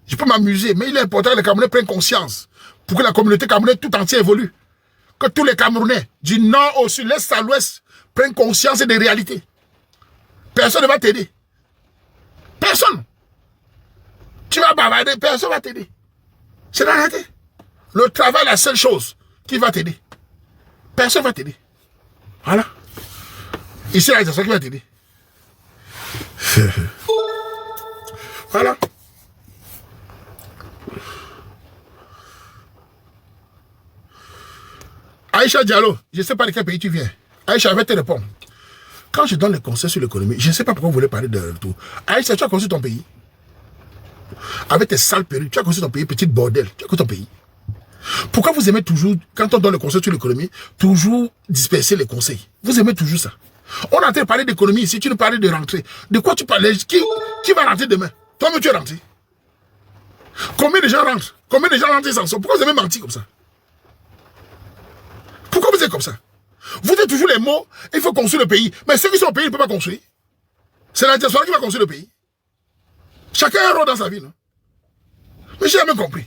Je peux m'amuser, mais il est important que les Camerounais prennent conscience pour que la communauté camerounaise tout entière évolue. Que tous les Camerounais, du nord au sud, l'est à l'ouest, prennent conscience des réalités. Personne ne va t'aider. Personne. Tu vas bavarder, personne ne va t'aider. C'est la réalité. Le travail est la seule chose qui va t'aider. Personne ne va t'aider. Voilà. Ici, c'est ça qui va t'aider. Voilà. Aïcha Diallo, je ne sais pas de quel pays tu viens. Aïcha, je vais te répondre. Quand je donne les conseils sur l'économie, je ne sais pas pourquoi vous voulez parler de tout. Aïcha, tu as construit ton pays. Avec tes sales perruques, tu as construit ton pays, petit bordel. Tu as construit ton pays. Pourquoi vous aimez toujours, quand on donne les conseils sur l'économie, toujours disperser les conseils? Vous aimez toujours ça. On est en train de parler d'économie ici, tu nous parlais de rentrée. De quoi tu parlais? Qui va rentrer demain? Toi-même, tu es rentré. Combien de gens rentrent? Combien de gens rentrent et s'en sortent? Pourquoi vous aimez mentir comme ça? Pourquoi vous êtes comme ça? Vous dites toujours les mots, il faut construire le pays. Mais ceux qui sont au pays ne peuvent pas construire. C'est la diaspora qui va construire le pays. Chacun a un rôle dans sa vie, non? Mais j'ai jamais compris.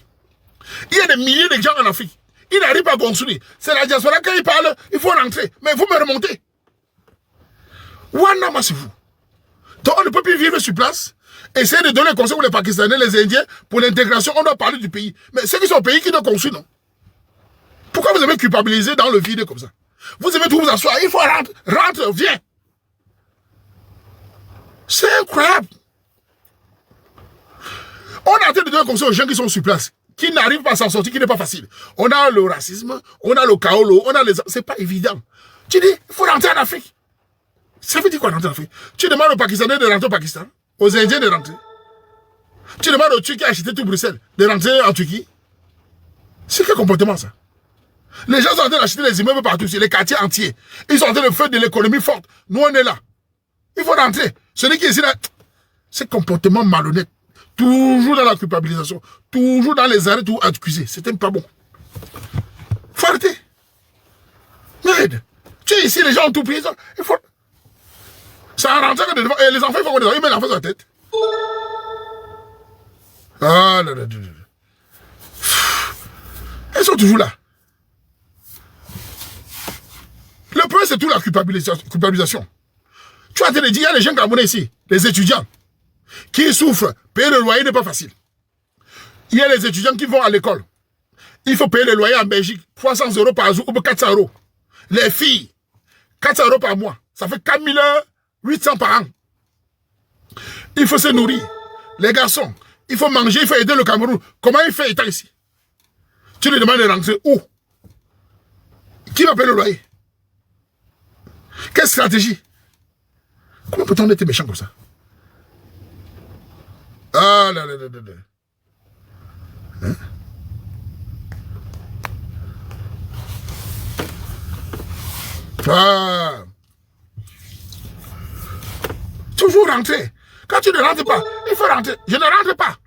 Il y a des milliers de gens en Afrique. Ils n'arrivent pas à construire. C'est la diaspora, quand ils parlent, il faut rentrer. Mais vous me remontez. Wana, c'est vous. Donc on ne peut plus vivre sur place. Essayez de donner conseil aux Pakistanais, les Indiens, pour l'intégration, on doit parler du pays. Mais ceux qui sont au pays qui doivent construire, non? Pourquoi vous avez culpabilisé dans le vide comme ça? Vous aimez tout vous asseoir, il faut rentrer, rentre, viens. C'est incroyable. On a en train de donner conseil aux gens qui sont sur place, qui n'arrivent pas à s'en sortir, qui n'est pas facile. On a le racisme, on a le kaolo, on a les... C'est pas évident. Tu dis, il faut rentrer en Afrique. Ça veut dire quoi rentrer en Afrique? Tu demandes aux Pakistanais de rentrer au Pakistan, aux Indiens de rentrer. Tu demandes aux Turcs qui ont acheté tout Bruxelles de rentrer en Turquie. C'est quel comportement ça? Les gens sont en train d'acheter les immeubles partout, les quartiers entiers. Ils sont en train de faire de l'économie forte. Nous, on est là. Il faut rentrer. Celui qui est ici, là, c'est comportement malhonnête. Toujours dans la culpabilisation. Toujours dans les arrêts, tout accusé. C'était pas bon. Faut arrêter. Merde. Tu es ici, les gens ont tout pris. Il faut... Ça a rentré devant. Et les enfants, ils font quoi dedans? Ils mettent l'enfant sur la tête. Ah, là, là, là, là. Ils sont toujours là. Le problème, c'est tout la culpabilisation. Tu as dit, il y a les gens camerounais ici, les étudiants, qui souffrent. Payer le loyer n'est pas facile. Il y a les étudiants qui vont à l'école. Il faut payer le loyer en Belgique, 300 € par jour ou 400 €. Les filles, 400 € par mois. Ça fait 4 800 par an. Il faut se nourrir. Les garçons, il faut manger, il faut aider le Cameroun. Comment il fait état ici? Tu lui demandes de rentrer où? Qui va payer le loyer? Quelle stratégie? Comment peut-on être méchant comme ça? Ah là là là là là. Hein? Ah. Toujours rentrer. Quand tu ne rentres pas, il faut rentrer. Je ne rentre pas.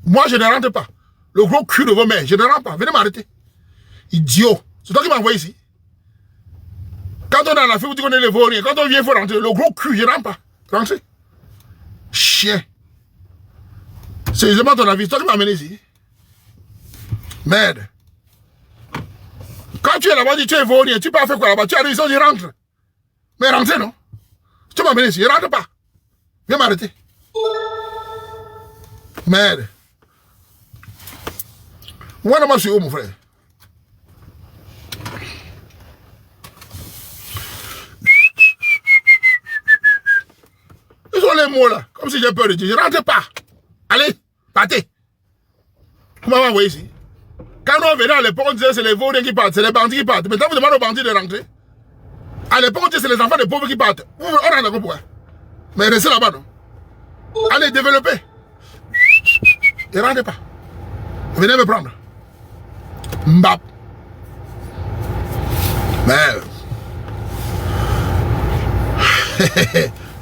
Moi, je ne rentre pas. Le gros cul de vos mères, je ne rentre pas. Venez m'arrêter. Idiot. C'est toi qui m'as envoyé ici. Quand on est en Afrique, vous dites qu'on est les vauriens. Quand on vient, il faut rentrer. Le gros cul, je ne rentre pas. Rentrez. Chien. C'est justement ton avis. C'est toi qui m'as amené ici. Merde. Quand tu es là-bas, tu es vaurien. Tu peux faire quoi là-bas? Tu arrives ici, je rentre. Mais rentrez, non? Tu m'as amené ici. Je ne rentre pas. Viens m'arrêter. Merde. Moi, je suis où, mon frère? Ils ont les mots là, comme si j'ai peur de dire. Je ne rentre pas. Allez, partez. Vous m'avez envoyé ici. Quand on venait à l'époque, on disait c'est les vauriens qui partent, c'est les bandits qui partent. Maintenant, vous demandez aux bandits de rentrer. À l'époque, on disait c'est les enfants des pauvres qui partent. On rentre pourquoi? Mais restez là-bas, non? Allez, développez. Ne rentrez pas. Venez me prendre. Mbap. Mais.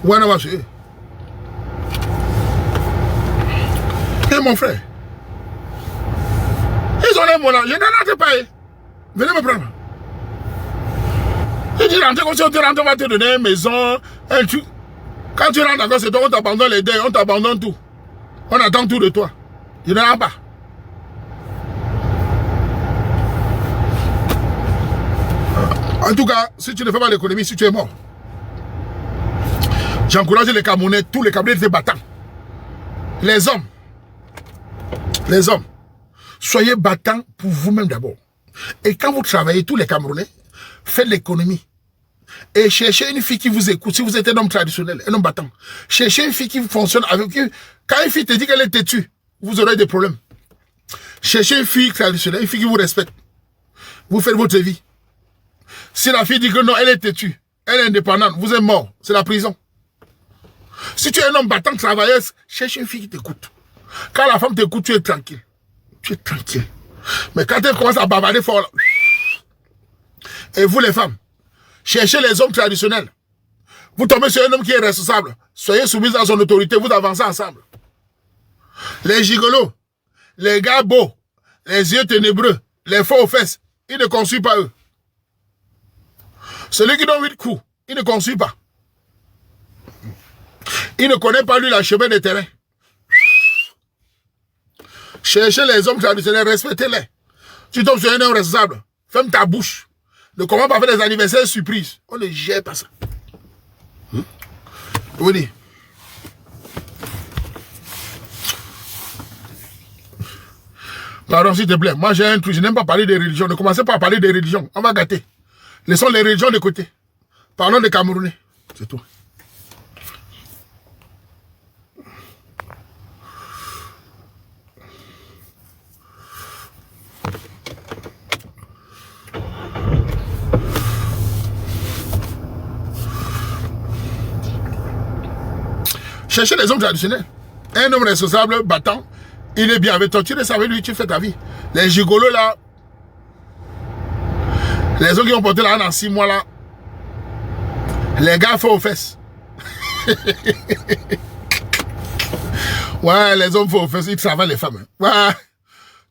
Où est-ce que je Et mon frère. Ils ont les mots là. Je ne rentre pas. Venez me prendre. Je dis rentre comme si on te rentre, on va te donner une maison, un truc. Quand tu rentres encore, c'est toi, on t'abandonne les deuils, on t'abandonne tout. On attend tout de toi. Il n'y en a pas. En tout cas, si tu ne fais pas l'économie, si tu es mort, j'encourage les Camerounais, tous les Camerounais étaient battants. Les hommes, soyez battants pour vous-même d'abord. Et quand vous travaillez, tous les Camerounais, faites l'économie. Et cherchez une fille qui vous écoute. Si vous êtes un homme traditionnel, un homme battant, cherchez une fille qui fonctionne avec vous. Quand une fille te dit qu'elle est têtue, vous aurez des problèmes. Cherchez une fille traditionnelle, une fille qui vous respecte. Vous faites votre vie. Si la fille dit que non, elle est têtue, elle est indépendante, vous êtes mort, c'est la prison. Si tu es un homme battant, travailleuse, cherche une fille qui t'écoute. Quand la femme t'écoute, tu es tranquille. Tu es tranquille. Mais quand elle commence à bavarder fort, là, et vous les femmes, cherchez les hommes traditionnels. Vous tombez sur un homme qui est responsable. Soyez soumis à son autorité, vous avancez ensemble. Les gigolos, les gars beaux, les yeux ténébreux, les faux aux fesses, ils ne construisent pas eux. Celui qui donne 8 coups, il ne construit pas. Il ne connaît pas lui la chemin des terrains. Cherchez les hommes traditionnels, respectez-les. Tu tombes sur un homme responsable, ferme ta bouche. Ne commence pas à faire des anniversaires surprises. On ne gère pas ça. Vous dites. Pardon, s'il te plaît. Moi, j'ai un truc. Je n'aime pas parler des religions. Ne commencez pas à parler des religions. On va gâter. Laissons les religions de côté. Parlons des Camerounais. C'est tout. Cherchez les hommes traditionnels. Un homme responsable, battant, il est bien avec toi. Tu restes avec lui, tu fais ta vie. Les gigolos là, les hommes qui ont porté la haine en 6 mois là, les gars font aux fesses. Ouais, les hommes font aux fesses, ils travaillent les femmes. Ouais.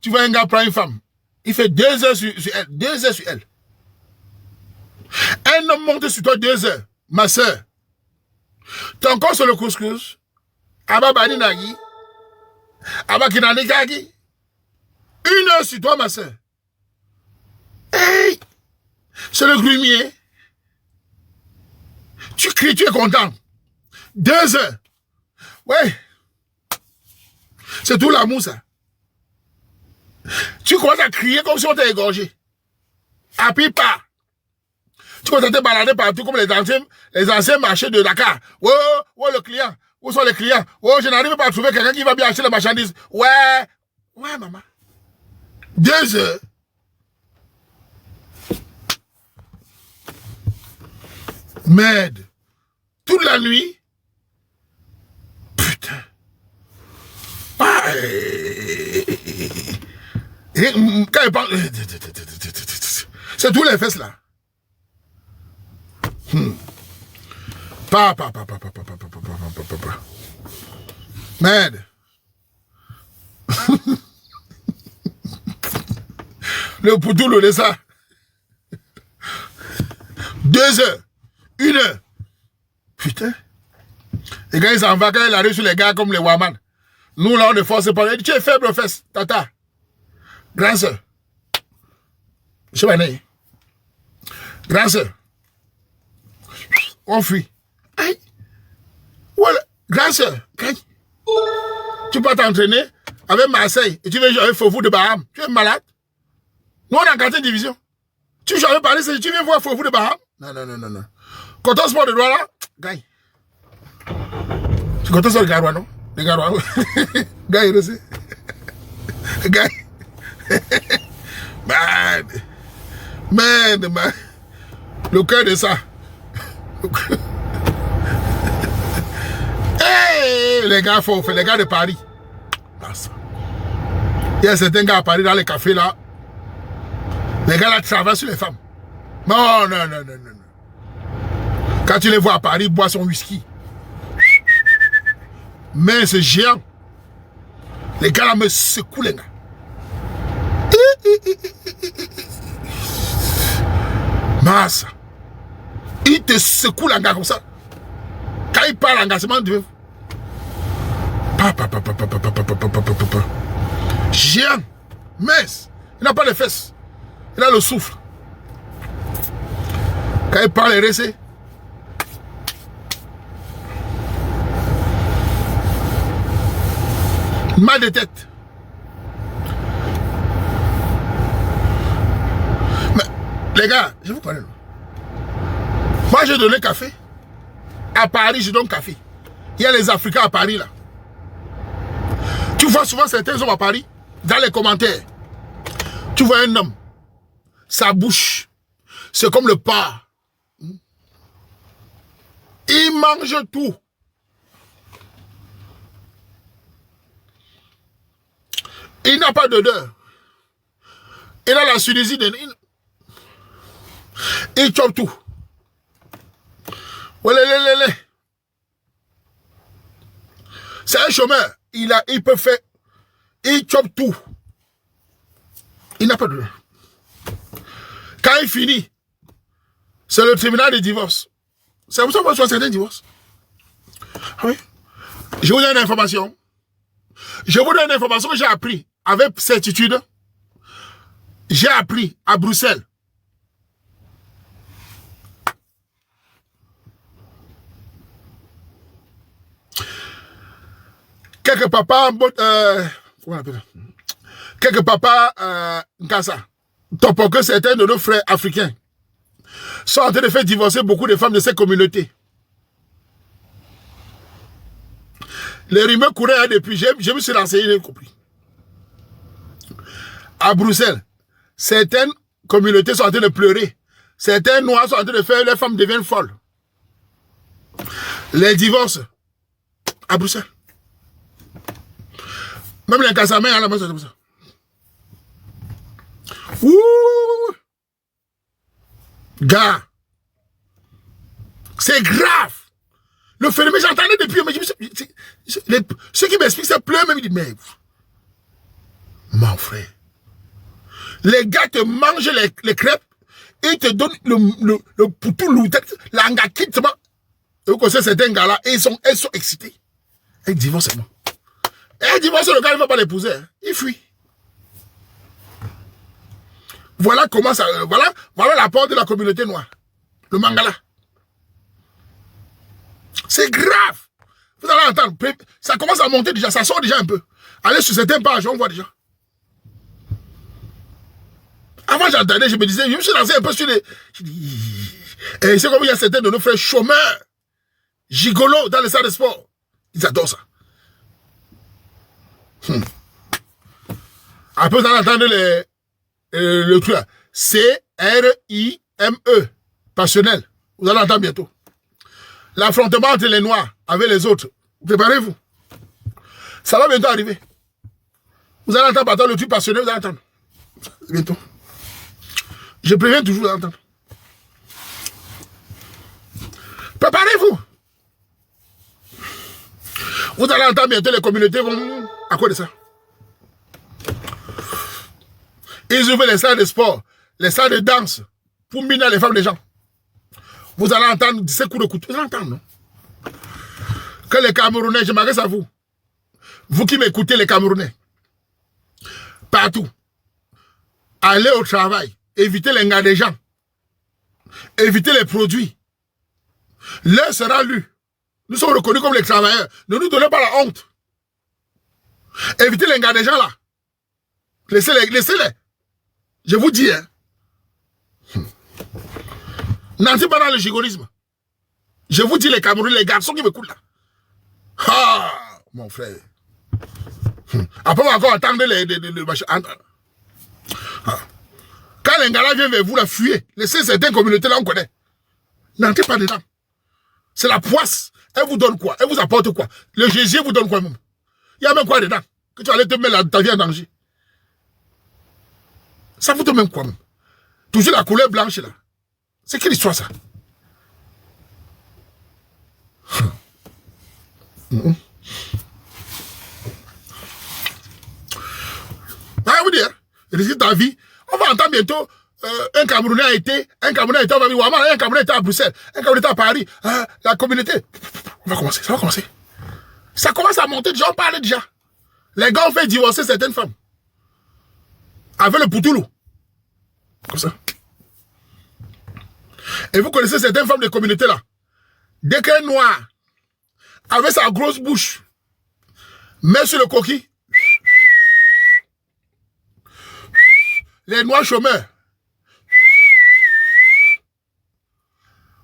Tu vois un gars prendre une femme, il fait 2 heures sur elle, 2 heures sur elle. Un homme monte sur toi 2 heures, ma soeur. Ton corps sur le couscous, Aba Bani Nagi, Aba Kinani Kagi. 1 heure sur toi, ma soeur. Hey! C'est le grumier. Tu cries, tu es content. 2 heures. Ouais. C'est tout l'amour, ça. Tu commences à crier comme si on t'a égorgé. Appuie pas. Tu commences à te balader partout comme les anciens marchés de Dakar. Oh, oh, le client. Où sont les clients? Oh, je n'arrive pas à trouver quelqu'un qui va bien acheter les marchandises. Ouais. Ouais, maman. 2 heures. Merde. Toute la nuit. Putain. Ah, quand il parle... C'est tous les fesses là. Merde. Le poutou, le ça. 2 heures. 1 heure. Putain. Et quand il s'en va, quand il arrive sur les gars comme les Waman, nous là on ne force pas. Il dit, tu es faible aux fesses, tata. Grand soeur. Je sais pas, né. Grand soeur. On fuit. Aïe. Voilà. Grand soeur. Tu peux t'entraîner avec Marseille et tu veux jouer avec Fofou de Baham. Tu es malade. Nous on est en 4e division. Tu joues avec Paris, tu viens voir Fofou de Baham. Non. Quand on sport de droit là, gagne. Tu comptes sur le Garoua, non? Le Garoua. Gagne, je sais. Gagne. Man. Le cœur de ça. Hey, les gars font, les gars de Paris. Il y a certains gars à Paris dans les cafés là. Les gars là travaillent sur les femmes. Non. Quand tu les vois à Paris, boire son whisky. Mais c'est géant. Les gars là me secouent les gars. Massa. Ils te secouent la gars comme ça. Quand il parle engagement de... Géant, mince, il n'a pas les fesses, il a le souffle. Quand il parle, il est resté. Mal de tête. Mais, les gars, je vous connais. Moi, j'ai donné café. À Paris, je donne café. Il y a les Africains à Paris, là. Tu vois souvent certains hommes à Paris, dans les commentaires. Tu vois un homme, sa bouche, c'est comme le porc. Il mange tout. Il n'a pas d'odeur. Il a la Tunisie. Il chope tout. C'est un chômeur. Il peut faire. Il chope tout. Il n'a pas d'odeur. Quand il finit, c'est le tribunal de divorce. C'est pour ça qu'on soit certains divorces. Ah oui. Je vous donne une information. Je vous donne une information que j'ai appris avec certitude. J'ai appris à Bruxelles. Quelques papas, quelques papas, Nkassa, pour que certains de nos frères africains sont en train de faire divorcer beaucoup de femmes de ces communautés. Les rumeurs couraient depuis, je me suis renseigné, j'ai compris. À Bruxelles, certaines communautés sont en train de pleurer. Certains noirs sont en train de faire, les femmes deviennent folles. Les divorces, à Bruxelles. Même les cassamens à la maison, c'est comme ça. Ouh! Gars, c'est grave. Le phénomène, j'entendais depuis, mais ceux qui m'expliquent ça pleurent, même ils disent, mais mon frère, les gars te mangent les crêpes, et ils te donnent le poutou, l'angakit, et vous connaissez certains gars-là, et ils sont excités. Et ils divorcent moi. Et divorce, le gars ne va pas l'épouser. Hein. Il fuit. Voilà comment ça... Voilà la porte de la communauté noire. Le mangala. C'est grave. Vous allez entendre. Ça commence à monter déjà. Ça sort déjà un peu. Allez sur certaines pages, on voit déjà. Avant, j'entendais, je me disais, je me suis lancé un peu sur les... Et c'est comme il y a certains de nos frères chômeurs, gigolos dans les salles de sport. Ils adorent ça. Après, vous allez entendre le truc là. C-R-I-M-E. Passionnel. Vous allez entendre bientôt. L'affrontement entre les Noirs avec les autres. Préparez-vous. Ça va bientôt arriver. Vous allez entendre le truc passionnel, vous allez entendre. Bientôt. Je préviens toujours, vous allez entendre. Préparez-vous. Vous allez entendre bientôt, les communautés vont... À quoi de ça? Ils ouvrent les salles de sport, les salles de danse, pour miner les femmes des gens. Vous allez entendre ces coups de couteau. Vous allez entendre, non? Que les Camerounais, je m'adresse à vous. Vous qui m'écoutez, les Camerounais. Partout. Allez au travail. Évitez les gars des gens. Évitez les produits. L'heure sera lue. Nous sommes reconnus comme les travailleurs. Ne nous donnez pas la honte. Évitez les gars des gens là. Laissez-les. Je vous dis, hein. N'entrez pas dans le gigolisme. Je vous dis, les Camerounais, les garçons qui m'écoutent là. Ah, mon frère. Après, on va encore attendre les machins. Ah. Quand les gars là viennent vers vous, la fuyez. Laissez certaines communautés là, on connaît. N'entrez pas dedans. C'est la poisse. Elle vous donne quoi? Elle vous apporte quoi? Le Jésus vous donne quoi même? Il y a même quoi dedans? Que tu allais te mettre ta vie en danger. Ça vous donne même quoi même? Toujours la couleur blanche là. C'est quelle histoire ça? Ah, vous dire, risque ta vie. On va entendre bientôt un Camerounais a été, on va dire, un Camerounais était à Bruxelles, un Camerounais était à Paris, la communauté. Ça va commencer, ça va commencer. Ça commence à monter, déjà, on parle déjà. Les gars ont fait divorcer certaines femmes. Avec le poutoulou. Comme ça. Et vous connaissez certaines femmes de communauté là. Dès qu'elle est noire, avec sa grosse bouche, met sur le coquille. Les noirs chômeurs.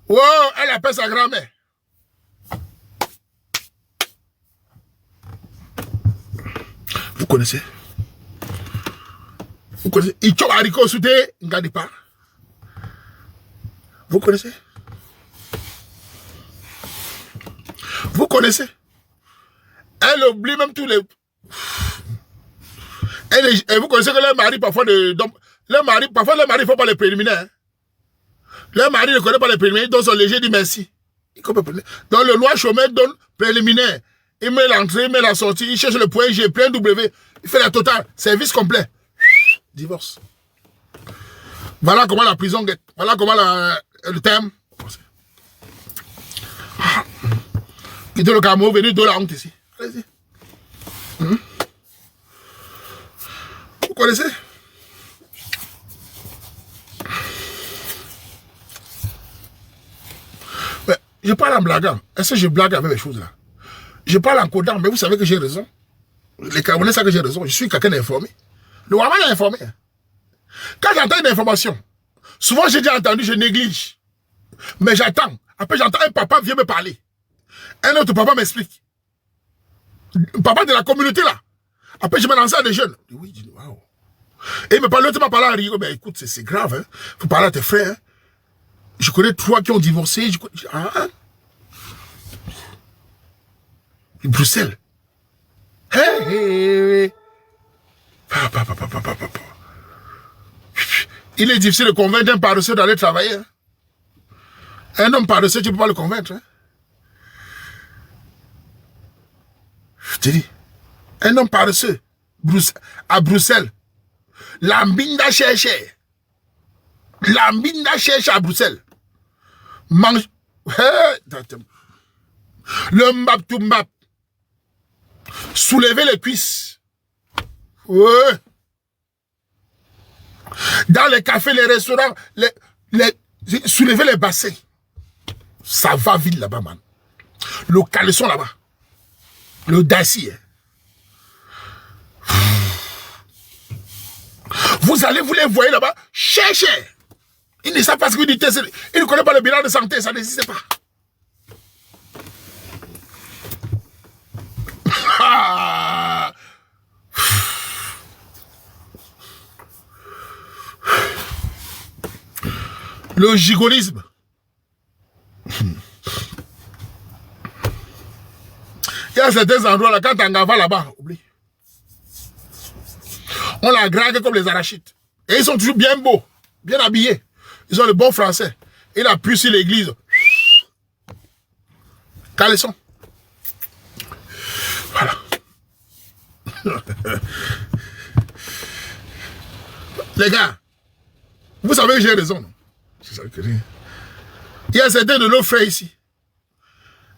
Oh, elle appelle sa grand-mère. Vous connaissez? Vous connaissez? Il chope haricot souté, n'gardez pas. Vous connaissez? Vous connaissez? Elle oublie même tous les... Et vous connaissez que leur mari, parfois, leur mari ne faut pas les préliminaires. Hein? Leur mari ne connaît pas les préliminaires, donc son léger dit merci. Donc le noir chômeur donne préliminaire. Il met l'entrée, il met la sortie, il cherche le point G, plein W, il fait la totale, service complet. Divorce. Voilà comment la prison guette. Voilà comment le thème. Quittez le Cameroun, venez de la honte ici. Allez-y. Vous connaissez? Mais je parle en blaguant. Est-ce que je blague avec les choses là? Je parle en codant, mais vous savez que j'ai raison. Les Camerounais savent que j'ai raison. Je suis quelqu'un d'informé. Le Waman est informé. Quand j'entends une information, souvent j'ai déjà entendu, je néglige. Mais j'attends. Après j'entends un papa vient me parler. Un autre papa m'explique. Papa de la communauté là. Après je me lance à des jeunes. Oui, je dis waouh. Et il me parle, l'autre m'a parlé à Rio. Mais écoute, c'est grave. Hein. Faut parler à tes frères. Hein. Je connais 3 qui ont divorcé. Bruxelles. Hey. Il est difficile de convaincre un paresseux d'aller travailler. Hein. Un homme paresseux, tu ne peux pas le convaincre. Hein. Je te dis, un homme paresseux à Bruxelles, Lambinda cherche. Lambinda cherche à Bruxelles. Mange. Le mbap tout mbap. Soulever les cuisses. Ouais. Dans les cafés, les restaurants, soulever les bassins. Ça va vite là-bas, man. Le caleçon là-bas. Le daci. Hein. Vous allez, vous les voyez là-bas, cherchez. Ils ne savent pas ce que vous dites. Ils ne connaissent pas le bilan de santé, ça n'existe pas. Le gigolisme. Il y a certains endroits là, quand on va là-bas, oublie. On la drague comme les arachides. Et ils sont toujours bien beaux, bien habillés. Ils ont le bon français. Il appuie sur l'église. Caleçon. Voilà. Les gars, vous savez que j'ai raison, non? Il y a certains de nos frères ici.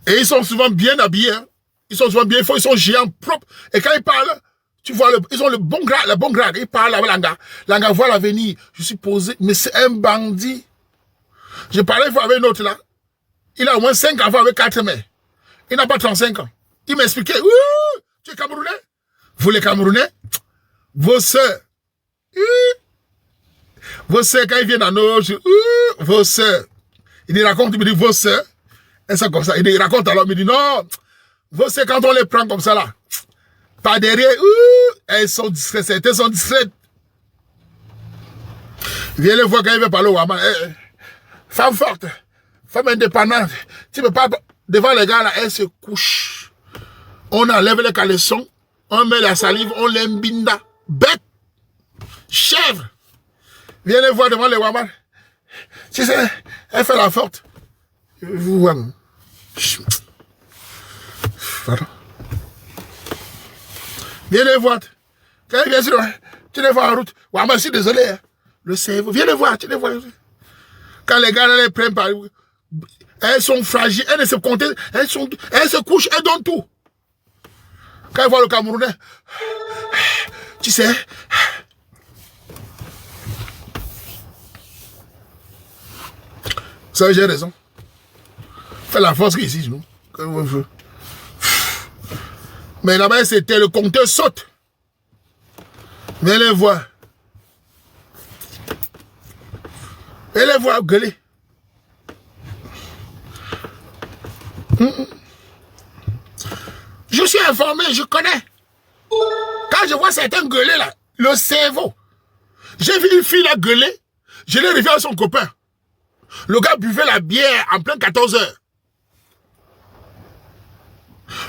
Et ils sont souvent bien habillés. Hein? Ils sont souvent bien forts, ils sont géants propres. Et quand ils parlent, tu vois, ils ont le bon grade. Ils parlent avec l'anga. L'anga voit l'avenir. Je suis posé, mais c'est un bandit. Je parlais une fois avec un autre là. Il a au moins 5 enfants avec 4 mères. Il n'a pas 35 ans. Il m'expliquait, tu es Camerounais? Vous les Camerounais, vos sœurs, quand ils viennent à nos vos sœurs, il raconte, il me dit, vos sœurs, elles sont comme ça. Il raconte alors, il me dit, non, vos sœurs, quand on les prend comme ça là, par derrière, elles sont discrètes, certaines sont discrètes. Viens les voir quand ils veulent parler au Waman. Femme forte, femme indépendante, tu ne peux pas, devant les gars là, elles se couchent. On enlève les caleçons, on met la salive, on l'imbinda. Bête, chèvre. Viens les voir devant les Waman. Tu sais, elle fait la forte. Vous, pardon. Viens les voir. Quand ils viennent sur, tu les vois en route. Waman, je suis désolé. Hein. Le cerveau, viens les voir, tu les vois. Quand les gars les prennent par... Elles sont fragiles, elles ne se contentent, elles se couchent, elles donnent tout. Quand elles voient le Camerounais, tu sais, ça j'ai raison. Fais la force ici, nous. Mais là-bas, c'était le compteur saute. Viens les voir. Et les voir gueuler. Je suis informé, je connais. Quand je vois certains gueuler là, le cerveau. J'ai vu une fille là gueuler, je l'ai revu à son copain. Le gars buvait la bière en plein 14 heures.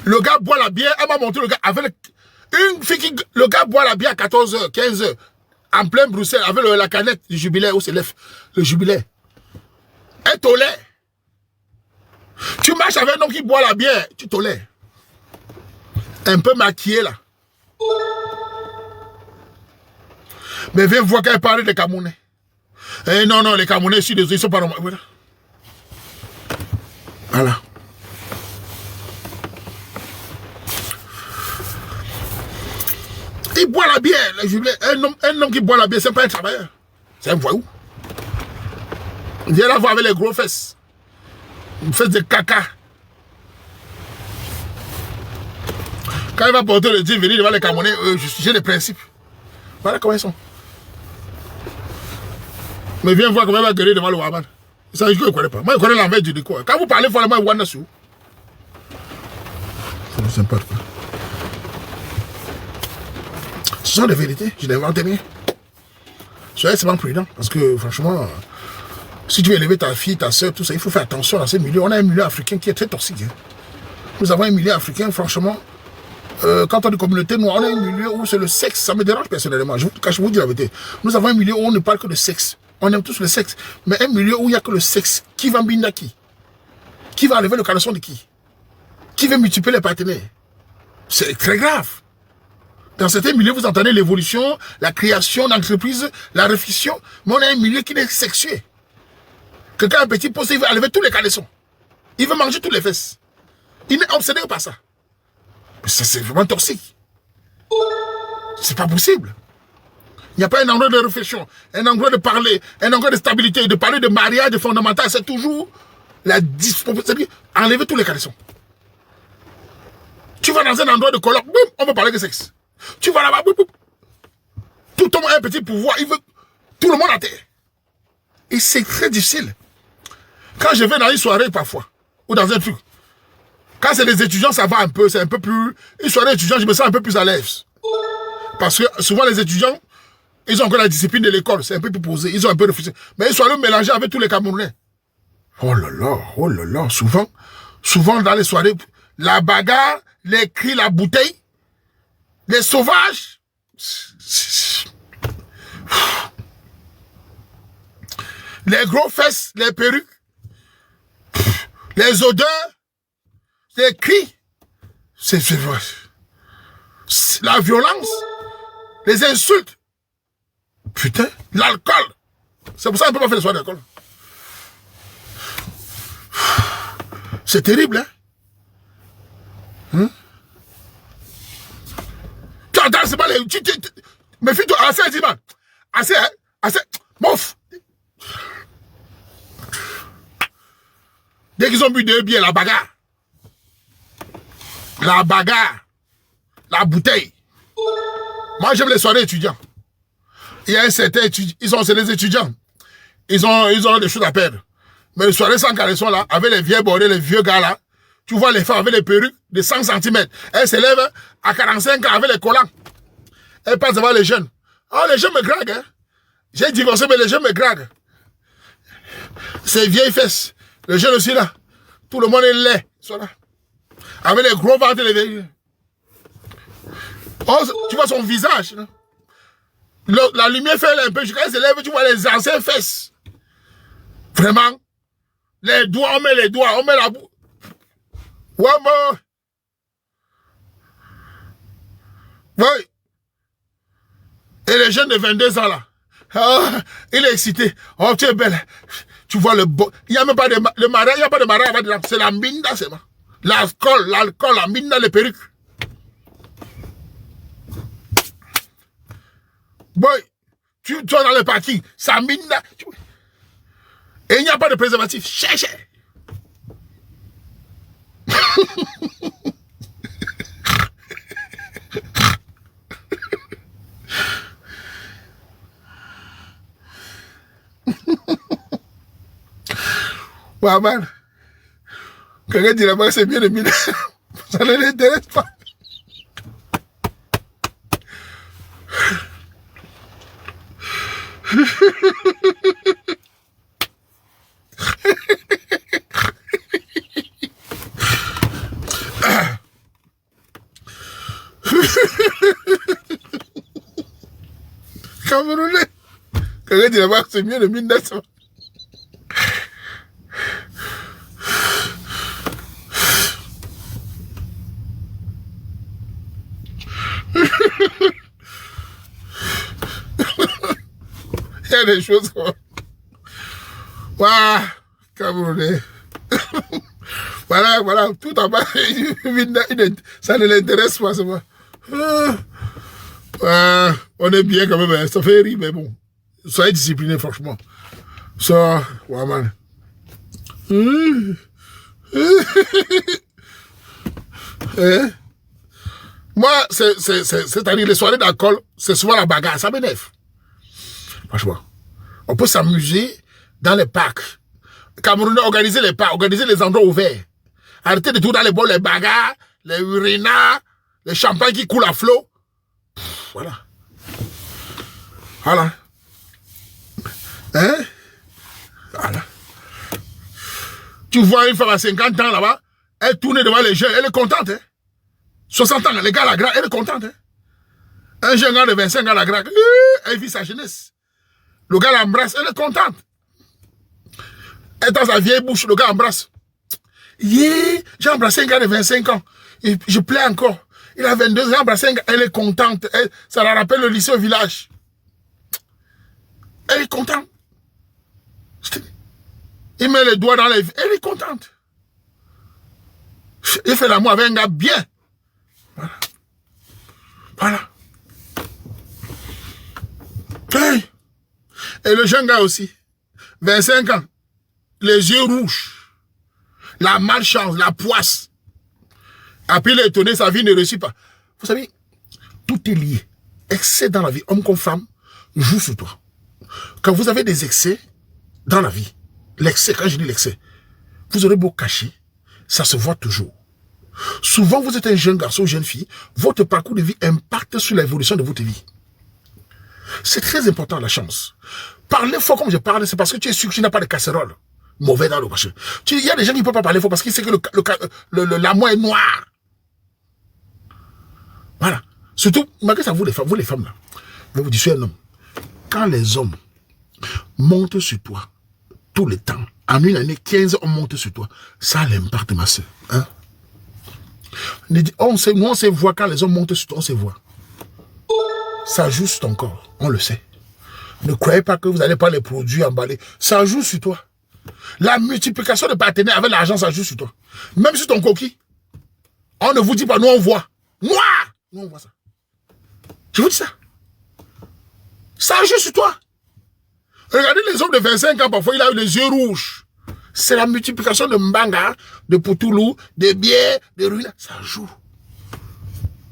Le gars boit la bière, elle m'a montré le gars avec une fille qui... Le gars boit la bière à 14 heures, 15 heures, en plein Bruxelles, avec la canette du jubilé, où s'élève le jubilé. Elle tolère. Tu marches avec un homme qui boit la bière, tu tolères. Un peu maquillé là. Mais viens voir qu'elle parle des Camerounais. Eh non, non, les Camerounais, ils sont pas normaux. Voilà. Voilà. Il boit la bière, le jubilé. Un homme qui boit la bière, c'est pas un travailleur. C'est un voyou. Il vient la voir avec les gros fesses. Une fesse de caca. Quand il va porter le Dieu, venir devant les Camerounais, j'ai des principes. Voilà comment ils sont. Mais viens voir comment il va gueuler devant le Waban. Ça, je ne connais pas. Moi, je connais l'envers du décor. Quand vous parlez, il faut aller voir dessus. C'est sympa, quoi. Ce sont des vérités, je n'invente rien. Soyez seulement prudent, parce que franchement, si tu veux élever ta fille, ta soeur, tout ça, il faut faire attention à ces milieux. On a un milieu africain qui est très toxique. Hein. Nous avons un milieu africain, franchement, quand on est communauté noire, on a un milieu où c'est le sexe, ça me dérange personnellement. Quand je vous dis la vérité, nous avons un milieu où on ne parle que de sexe. On aime tous le sexe, mais un milieu où il n'y a que le sexe. Qui va mbinda qui? Qui va enlever le caleçon de qui veut multiplier les partenaires? C'est très grave. Dans certains milieux, vous entendez l'évolution, la création d'entreprises, la réflexion, mais on a un milieu qui est sexué. Quelqu'un a un petit poste, il veut enlever tous les caleçons. Il veut manger toutes les fesses. Il n'est obsédé par ça. Mais ça, c'est vraiment toxique. C'est pas possible. Il n'y a pas un endroit de réflexion, un endroit de parler, un endroit de stabilité, de parler de mariage, de fondamental. C'est toujours la disproportion. Enlever tous les caleçons. Tu vas dans un endroit de colloque, boum, on va parler de sexe. Tu vas là-bas, boum, boum. Tout le monde a un petit pouvoir, il veut tout le monde à terre. Et c'est très difficile. Quand je vais dans une soirée parfois, ou dans un truc, quand c'est des étudiants, ça va un peu, c'est un peu plus... Une soirée étudiante, je me sens un peu plus à l'aise. Parce que souvent les étudiants, ils ont encore la discipline de l'école, c'est un peu plus posé, ils ont un peu réfléchi. Mais ils sont allés mélanger avec tous les Camerounais. Oh là là, souvent dans les soirées, la bagarre, les cris, la bouteille, les sauvages. Les gros fesses, les perruques, les odeurs, les cris, c'est la violence, les insultes, putain, l'alcool. C'est pour ça qu'on ne peut pas faire les soirées d'alcool. C'est terrible, hein? Tu entends, c'est pas les... Mais fais-toi, assez, dis-moi. Assez, mouf. Dès qu'ils ont bu 2 bières, la bagarre. La bagarre. La bouteille. Moi, j'aime les soirées étudiants. Il y a un certain étudiant, c'est les étudiants. Ils ont des choses à perdre. Mais les soirées sans caleçon là, avec les vieux bordés, les vieux gars là, tu vois les femmes avec les perruques de 100 cm. Elles s'élèvent à 45 ans avec les collants. Elles passent devant les jeunes. Oh, les jeunes me draguent, hein. J'ai divorcé, mais les jeunes me draguent. Ces vieilles fesses. Les jeunes aussi là. Tout le monde est laid. Ils sont là. Avec les gros ventres et les vieilles. Oh, tu vois son visage. Là. La lumière fait un peu. Quand elle s'élève, tu vois les anciennes fesses. Vraiment. Les doigts, on met les doigts, on met la boue. Ouais, bon. Oui. Et les jeunes de 22 ans là. Oh, il est excité. Oh, tu es belle. Tu vois le bon. Il n'y a même pas de le marin, il n'y a pas de marin avant dedans. C'est la minda, c'est moi. L'alcool, la minda, les perruques. Boy, tu es dans le parking, ça minda. Et il n'y a pas de préservatif. Cherchez. Ouais, man. Quelqu'un dit là-bas, c'est bien de mine. Ça ne l'intéresse pas. Camerounais. Quelqu'un dit là-bas, c'est mieux de mine d'être. Il y a des choses comme... Waouh, Camerounais. Voilà, tout en bas, ça ne l'intéresse pas, c'est moi. On est bien quand même, ça fait rire, mais bon. Soyez disciplinés, franchement. Ça, ouais, man. Moi, c'est-à-dire les soirées d'alcool, c'est souvent la bagarre, ça m'énerve. Franchement. On peut s'amuser dans les parcs. Camerounais, organiser les parcs, organiser les endroits ouverts. Arrêtez de tout dans les bols, les bagarres, les urinats, les champagnes qui coulent à flot. Voilà. Voilà. Hein? Voilà. Tu vois une femme à 50 ans là-bas, elle tourne devant les jeunes, elle est contente. Hein? 60 ans, les gars la grappe, elle est contente. Hein? Un jeune gars de 25 ans la grappe, elle vit sa jeunesse. Le gars l'embrasse, elle est contente. Elle est dans sa vieille bouche, le gars embrasse. Yeah, j'ai embrassé un gars de 25 ans. Et je plais encore. Il a 22 ans, j'ai embrassé un gars. Elle est contente. Ça la rappelle le lycée au village. Elle est contente. Il met les doigts dans les... Elle est contente. Il fait l'amour avec un gars bien. Voilà. Voilà. Hey. Et le jeune gars aussi. 25 ans. Les yeux rouges. La malchance, la poisse. Après, il est étonné, sa vie ne réussit pas. Vous savez, tout est lié. Excès dans la vie, homme comme femme, joue sur toi. Quand vous avez des excès dans la vie, l'excès, quand je dis l'excès, vous aurez beau cacher, ça se voit toujours. Souvent, vous êtes un jeune garçon ou jeune fille, votre parcours de vie impacte sur l'évolution de votre vie. C'est très important, la chance. Parler fort comme je parle, c'est parce que tu es sûr que tu n'as pas de casserole mauvais dans le marché. Il y a des gens qui ne peuvent pas parler fort parce qu'ils savent que l'amour est noir. Voilà. Surtout, malgré ça, vous les femmes là, je vous dis, je suis un homme. Quand les hommes montent sur toi, tout le temps, en une année, 15 hommes montent sur toi, ça a l'impact, ma soeur. Hein? Nous, on sait voir quand les hommes montent sur toi, on sait voir. Ça joue sur ton corps, on le sait. Ne croyez pas que vous n'allez pas les produits emballés. Ça joue sur toi. La multiplication de partenaires avec l'argent, ça joue sur toi. Même sur ton coquille. On ne vous dit pas, nous on voit. Moi, nous on voit ça. Je vous dis ça. Ça joue sur toi. Regardez les hommes de 25 ans, parfois il a eu les yeux rouges. C'est la multiplication de mbanga, de poutoulou, de bière, de ruina. Ça joue.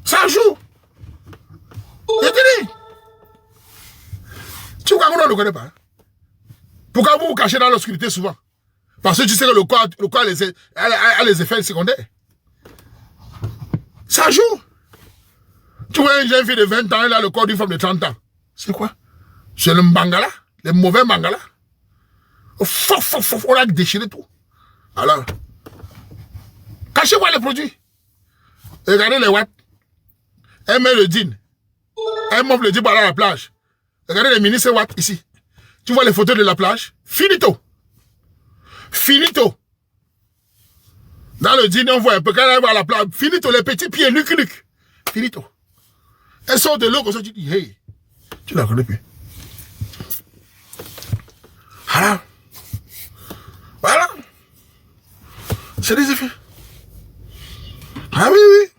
Ça joue. Je te dis. Tu vois qu'on ne le connaît pas. Hein? Pourquoi vous vous cachez dans l'obscurité souvent? Parce que tu sais que le corps a les effets secondaires. Ça joue. Tu vois une jeune fille de 20 ans, elle a le corps d'une femme de 30 ans. C'est quoi? C'est le mbangala, les mauvais mbangala. On a déchiré tout. Alors, cachez-moi les produits. Regardez les watts. Elle met le jean. Elle monte le jean à la plage. Regardez les ministres watts ici. Tu vois les photos de la plage? Finito. Finito. Dans le jean, on voit un peu quand elle va à la plage. Finito, les petits pieds, luc. Finito. Elle sort de l'eau comme ça, tu dis, hey, tu la connais plus. Voilà. C'est des effets. Ah oui, oui.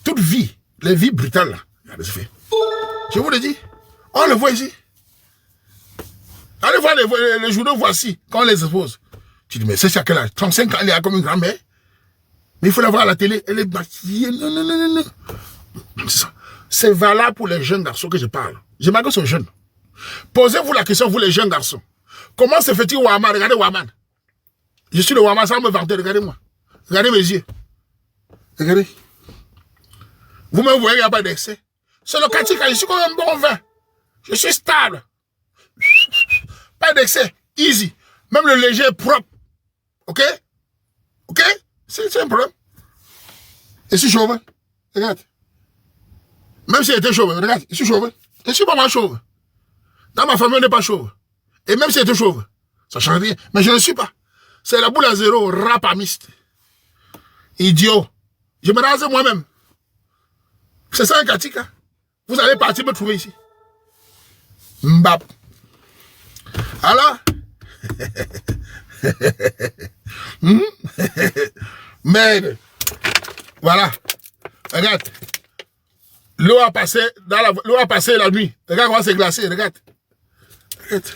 Toute vie, les vies brutales, là, il y a des effets. Je vous le dis. On le voit ici. Allez voir les journaux, voici, quand on les expose. Tu dis, mais c'est ça quel âge? 35 ans, elle est comme une grand-mère. Mais il faut la voir à la télé, elle est maquillée. Non, non, non, non, non. C'est valable pour les jeunes garçons que je parle. Je m'adresse aux jeunes. Posez-vous la question, vous les jeunes garçons. Comment se fait-il Waman? Regardez Waman. Je suis le Waman sans me vanter, regardez-moi. Regardez mes yeux. Regardez. Vous me voyez, il n'y a pas d'excès. C'est le Katika, je suis comme un bon vin. Je suis stable. Pas d'excès. Easy. Même le léger est propre. Ok? Ok? C'est un problème. Et je suis chauve. Regarde. Même si j'étais chauve, regarde, je suis chauve. Je suis pas mal chauve. Dans ma famille, on n'est pas chauve. Et même si j'étais chauve, ça change rien. Mais je ne suis pas. C'est la boule à zéro, rapamiste. Idiot. Je me rase moi-même. C'est ça un Katika. Vous allez partir me trouver ici. Mbap. Alors Merde. Voilà. Regarde. L'eau a passé la nuit. Regarde comment c'est glacé. Regarde. Regarde.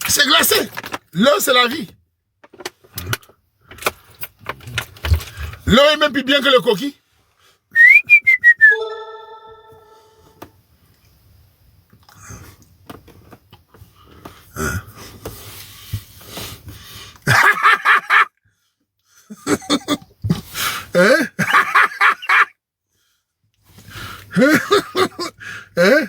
C'est glacé. L'eau, c'est la vie. L'eau est même plus bien que le coquille. Hein? Hein?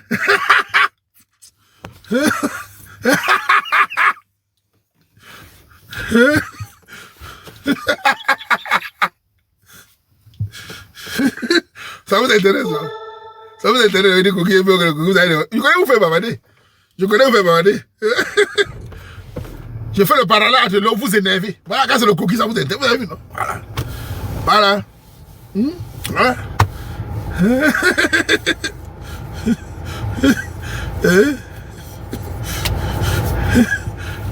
Ça vous intéresse, hein? Ça vous intéresse de coquiller mieux que le coquille. Je connais vous faire bavarder. Je connais vous faire bavarder. Je fais le parallèle entre l'eau, vous énervez. Voilà, quand c'est le coquille, ça vous intéresse. Vous avez vu, non? Voilà. Voilà. Voilà.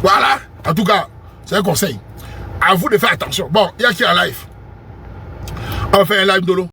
Voilà. En tout cas, c'est un conseil. À vous de faire attention. Bon, il y a qui en live? On fait un live de l'eau.